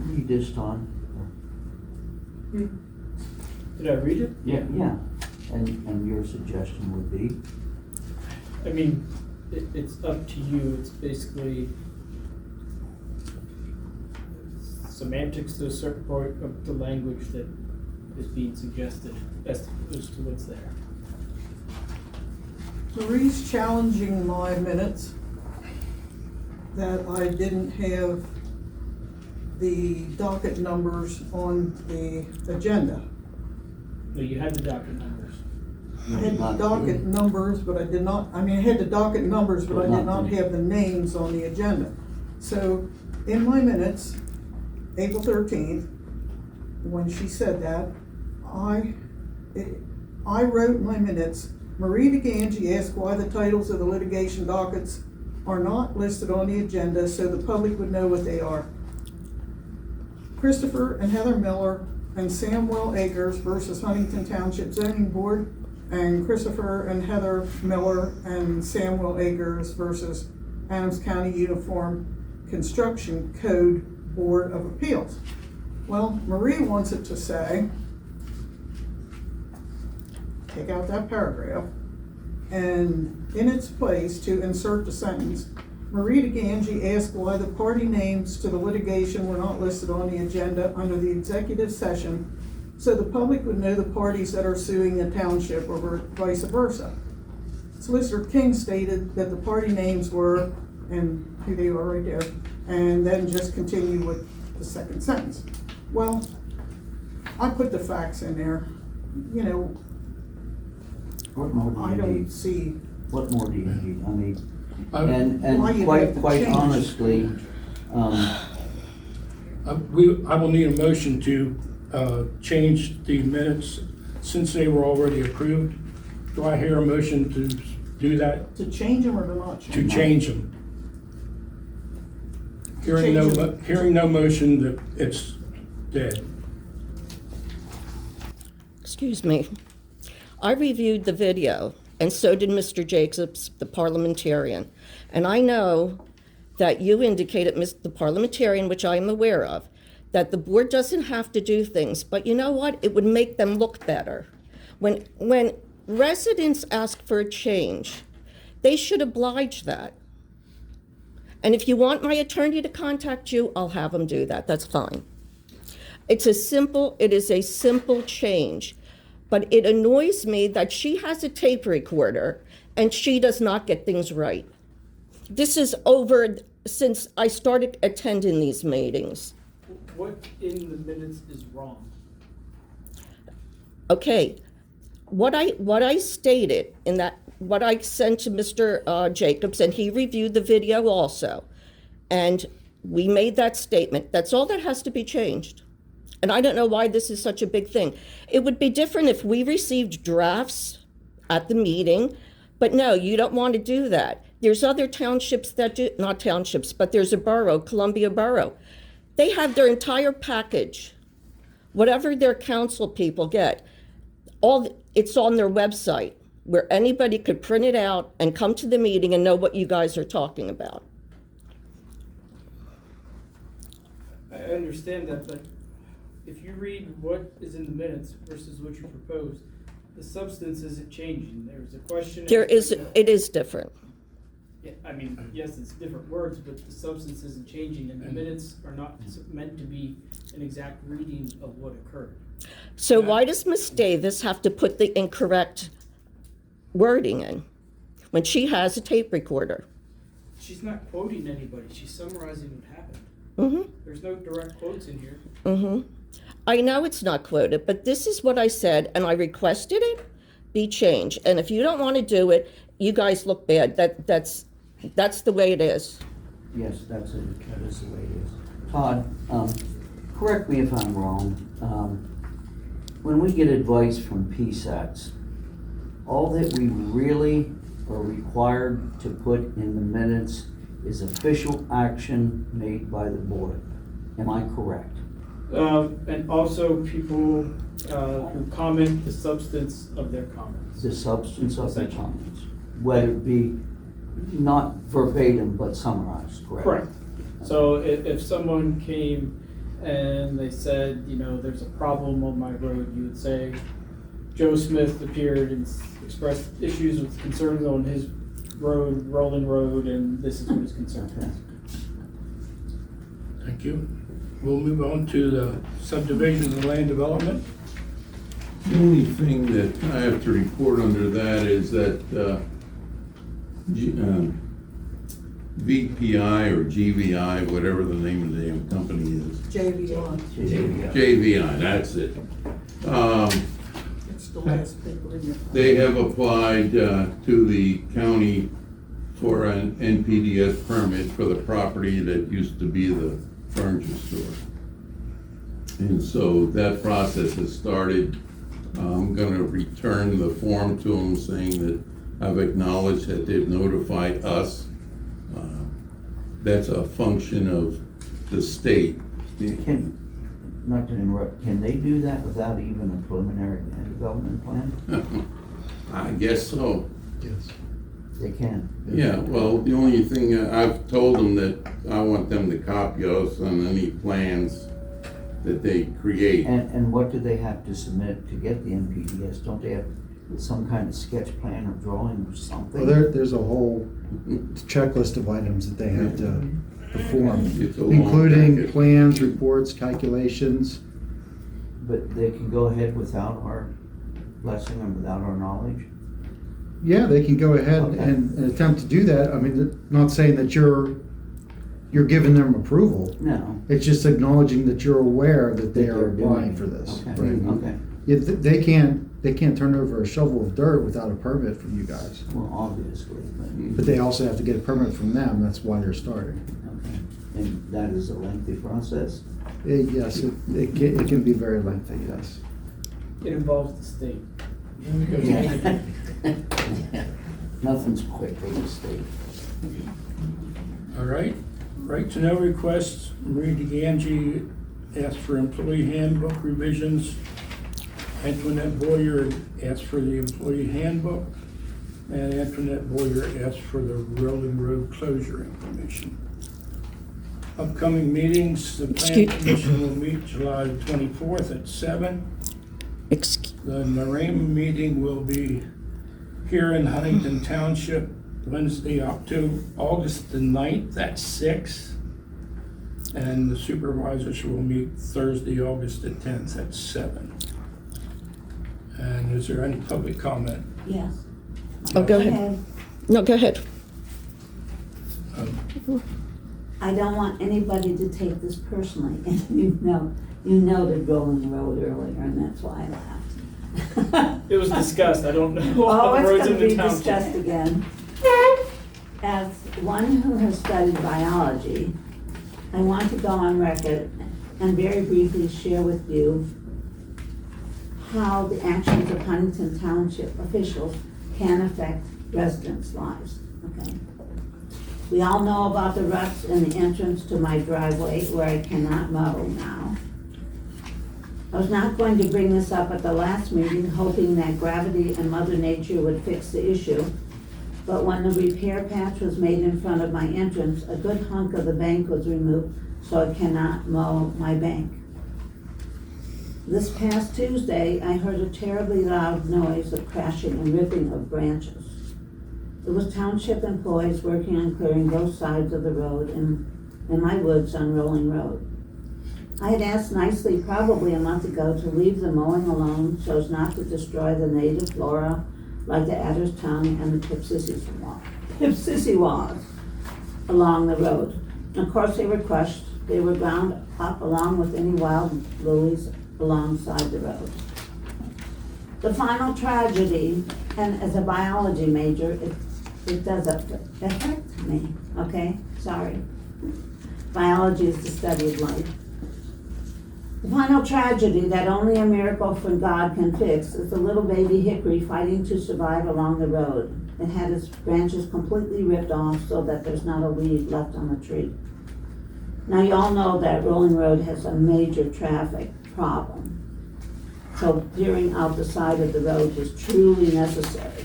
Read this, Todd. Did I read it? Yeah, and your suggestion would be? I mean, it's up to you, it's basically semantics to a certain part of the language that is being suggested as opposed to what's there. Marie's challenging my minutes that I didn't have the docket numbers on the agenda. No, you had the docket numbers. I had the docket numbers, but I did not, I had the docket numbers, but I did not have the names on the agenda. So, in my minutes, April 13th, when she said that, I wrote in my minutes, Marie DeGangi asked why the titles of the litigation dockets are not listed on the agenda so the public would know what they are. Christopher and Heather Miller and Samuel Akers versus Huntington Township Zoning Board, and Christopher and Heather Miller and Samuel Akers versus Adams County Uniform Construction Code Board of Appeals. Well, Marie wants it to say, take out that paragraph, and in its place to insert the sentence, Marie DeGangi asked why the party names to the litigation were not listed on the agenda under the executive session so the public would know the parties that are suing the township or vice versa. Solicitor King stated that the party names were, and who they are right there, and then just continue with the second sentence. Well, I put the facts in there, you know, What more do I you don't need? see, What more do you need? I mean, Why you and have to quite change? honestly, I will need a motion to change the minutes since they were already approved. Do I hear a motion to do that, to change them or to not change to them? change them? Hearing Change them. hearing no motion, that it's dead. Excuse me. I reviewed the video, and so did Mr. Jacobs, the parliamentarian. And I know that you indicated, the parliamentarian, which I am aware of, that the board doesn't have to do things, but you know what? It would make them look better. When residents ask for a change, they should oblige that. And if you want my attorney to contact you, I'll have him do that. That's fine. It is a simple change. But it annoys me that she has a tape recorder and she does not get things right. This is over since I started attending these meetings. What in the minutes is wrong? Okay, what I stated in that, what I sent to Mr. Jacobs, and he reviewed the video also, and we made that statement. That's all that has to be changed. And I don't know why this is such a big thing. It would be different if we received drafts at the meeting, but no, you don't want to do that. There's other townships that do, not townships, but there's a borough, Columbia Borough. They have their entire package, whatever their council people get, it's on their website where anybody could print it out and come to the meeting and know what you guys are talking about. I understand that, but if you read what is in the minutes versus what you propose, the substance isn't changing. There's a question. It is different. Yeah, I mean, yes, it's different words, but the substance isn't changing, and the minutes are not meant to be an exact reading of what occurred. So why does Miss Davis have to put the incorrect wording in when she has a tape recorder? She's not quoting anybody. She's summarizing what happened. Mm-hmm. There's no direct quotes in here. Mm-hmm. I know it's not quoted, but this is what I said, and I requested it be changed. And if you don't want to do it, you guys look bad. That's the way it is. yes, that is the way it is. Todd, correct me if I'm wrong. When we get advice from PSATs, all that we really are required to put in the minutes is official action made by the board. Am I correct? And also people who comment the substance of their comments. The substance of the comments, whether it be not verbatim but summarized, correct? Correct. So if someone came and they said, you know, there's a problem on my road, you would say, Joe Smith appeared and expressed issues with concerns on his road, Rolling Road, and this is what his concern is. Thank you. We'll move on to the subdivision and land development. The only thing that I have to report under that is that VPI or GVI, whatever the name of the damn company is. JVI, JVI, that's it. it's the last paper in your. They have applied to the county for an NPDS permit for the property that used to be the furniture store. And so that process has started. I'm gonna return the form to them saying that I've acknowledged that they've notified us. That's a function of the state. Can, not to interrupt, can they do that without even a preliminary land development plan? I guess so. Yes. They can. Yeah, well, the only thing, I've told them that I want them to copy us on any plans that they create. And what do they have to submit to get the NPDS? Don't they have some kind of sketch plan or drawing or something? Well, there's a whole checklist of items that they have to perform, It's a long including packet. plans, reports, calculations. But they can go ahead without our blessing and without our knowledge? Yeah, they can go ahead Okay. and attempt to do that. I mean, not saying that you're giving them approval. No. It's just acknowledging that you're aware that they That are they're doing applying it. for this. Okay, Right. okay. Yeah, they can't turn over a shovel of dirt without a permit from you guys. Well, obviously, but, But they also have to get a permit from them. That's why they're starting. okay. And that is a lengthy process? Yes, it can be very lengthy, yes. It involves the state. Yeah. Nothing's quick with the state. All right. Right to know requests. Marie DeGangi asked for employee handbook revisions. Antoinette Boyer asked for the employee handbook. And Antoinette Boyer asked for the Rolling Road closure information. Upcoming meetings, the Plan Commission will meet July 24th at 7. Excuse, The Narema meeting will be here in Huntington Township Wednesday, August the 9th at 6. And the supervisors will meet Thursday, August the 10th at 7. And is there any public comment? Yes. oh, go ahead. No, go ahead. I don't want anybody to take this personally, and you noted Rolling Road earlier, and that's why I laughed. It was discussed, I don't know Oh, all the it's roads gonna in the be discussed township. again. As one who has studied biology, I want to go on record and very briefly share with you how the actions of Huntington Township officials can affect residents' lives, okay? We all know about the ruts in the entrance to my driveway where I cannot mow now. I was not going to bring this up at the last meeting, hoping that gravity and Mother Nature would fix the issue. But when the repair patch was made in front of my entrance, a good hunk of the bank was removed, so I cannot mow my bank. This past Tuesday, I heard a terribly loud noise of crashing and ripping of branches. It was township employees working on clearing both sides of the road in my woods on Rolling Road. I had asked nicely probably a month ago to leave the mowing alone so as not to destroy the native flora like the adder's tongue and the pipsissewaws along the road. Of course, they were crushed. They were ground up along with any wild lilies alongside the road. The final tragedy, and as a biology major, it does affect me, okay? Sorry. Biology is the study of life. The final tragedy that only a miracle from God can fix is the little baby hickory fighting to survive along the road. It had its branches completely ripped off so that there's not a leaf left on the tree. Now you all know that Rolling Road has a major traffic problem. So clearing out the side of the road was truly necessary.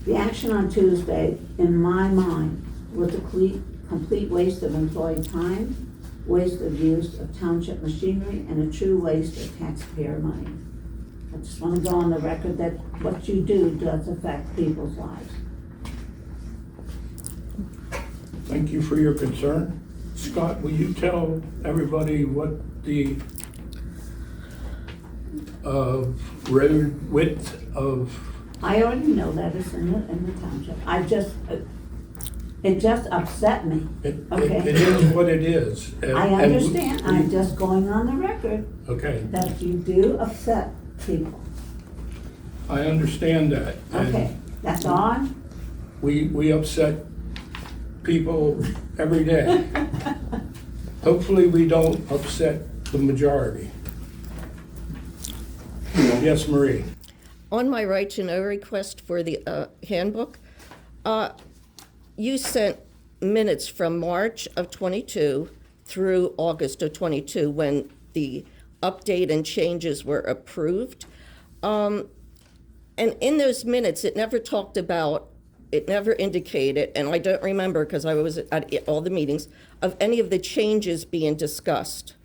The action on Tuesday, in my mind, was a complete waste of employee time, waste of use of township machinery, and a true waste of taxpayer money. I just want to go on the record that what you do does affect people's lives. Thank you for your concern. Scott, will you tell everybody what the road width of, I already know that it's in the township. It just upset me. it Okay. is what it is. I understand, I'm just going on the record Okay, that you do upset people. I understand that. and Okay, that's all. We upset people every day. Hopefully, we don't upset the majority. Yes, Marie? On my right to know request for the handbook, you sent minutes from March of '22 through August of '22 when the update and changes were approved. And in those minutes, it never talked about, it never indicated, and I don't remember because I was at all the meetings, of any of the changes being discussed.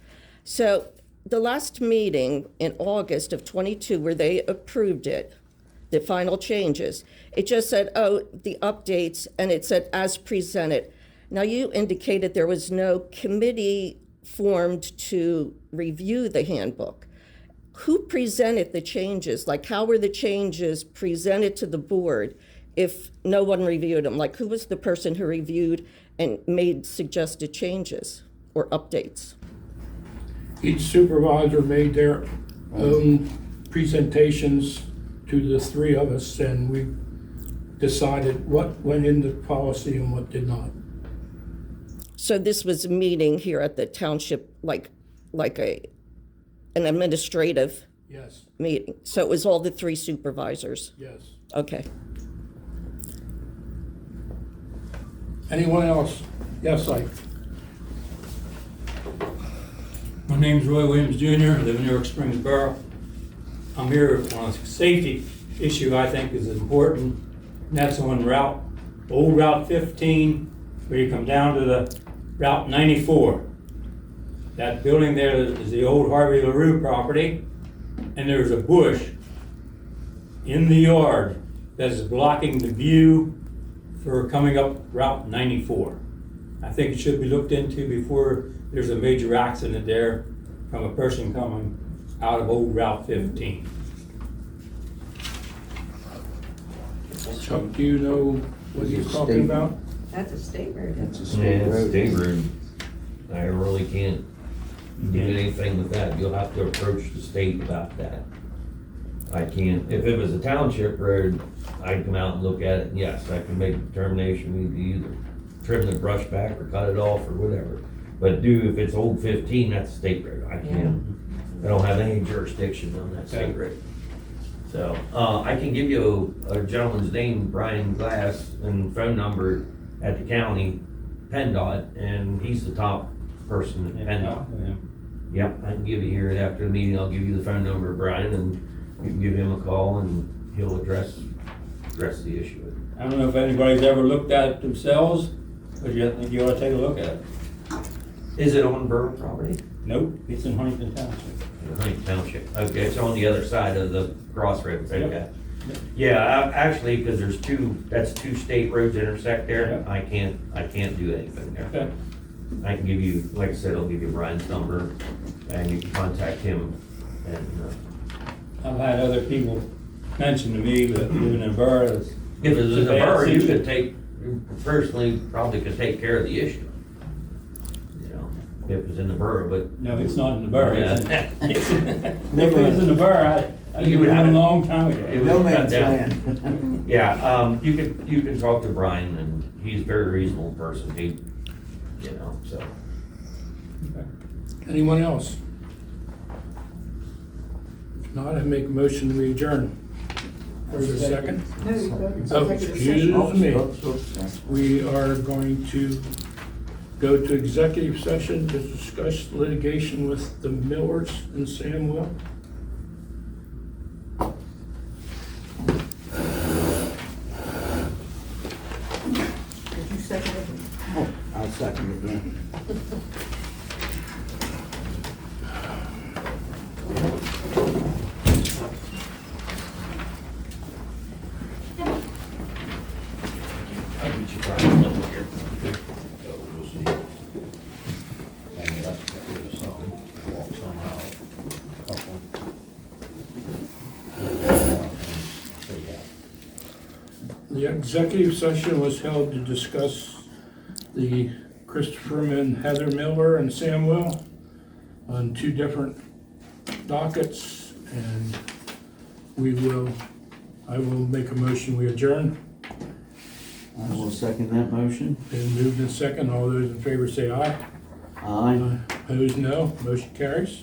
So the last meeting in August of '22 where they approved it, the final changes, it just said, oh, the updates, and it said as presented. Now you indicated there was no committee formed to review the handbook. Who presented the changes? Like, how were the changes presented to the board if no one reviewed them? Like, who was the person who reviewed and made suggested changes or updates? Each supervisor made their own presentations to the three of us, and we decided what went into policy and what did not. So this was a meeting here at the township, like an administrative Yes, meeting. So it was all the three supervisors. yes. Okay. Anyone else? Yes, Ike. My name's Roy Williams Jr., I live in New York Springs Borough. I'm here on a safety issue I think is important, and that's on old Route 15, where you come down to the Route 94. That building there is the old Harvey LaRue property, and there's a bush in the yard that is blocking the view for coming up Route 94. I think it should be looked into before there's a major accident there from a person coming out of old Route 15. Chuck, do you know what Is it he's state? talking about? That's a state road. That's a Yeah, state it's road. state road. I really can't do anything with that. You'll have to approach the state about that. I can't, if it was a township road, I'd come out and look at it, and yes, I can make a determination, we could either trim the brush back or cut it off or whatever. But if it's old 15, that's a state road. I don't have any jurisdiction on that state road. So, I can give you a gentleman's name, Brian Glass, and phone number at the county, PennDOT, and he's the top person at PennDOT. Yep, I can give you here after the meeting, I'll give you the phone number of Brian, and you can give him a call and he'll address the issue. I don't know if anybody's ever looked at it themselves, but you think you ought to take a look at it. Is it on borough property? Nope, it's in Huntington Township. Huntington Township, okay, it's on the other side of the crossroads, okay. Yep. Yeah, actually, because that's two state roads intersect there, Yep. I can't do anything there. Okay. I can give you, like I said, I'll give you Brian's number, and you can contact him, and, I've had other people mention to me that living in borough is. if it was in the Bad borough, you situation. personally probably could take care of the issue. You know, if it was in the borough, but. No, it's not in the borough. It's in- Yeah. If it was in the borough, I'd You give would it have a it. long time ago. It was No cut man's down. land. Yeah, you can talk to Brian, and he's a very reasonable person, so. Anyone else? If not, I make a motion to adjourn. There's a second? No, you got Oh, executive excuse session. me. We are going to go to executive session to discuss litigation with the Millers and Samwell. Did you second it? Oh, I'll second it then. The executive session was held to discuss the Christopherman, Heather Miller, and Samwell on 2 different dockets, and I will make a motion, we adjourn. I will second that motion. Been moved in second, all those in favor say aye. Aye. Opposed, no, motion carries.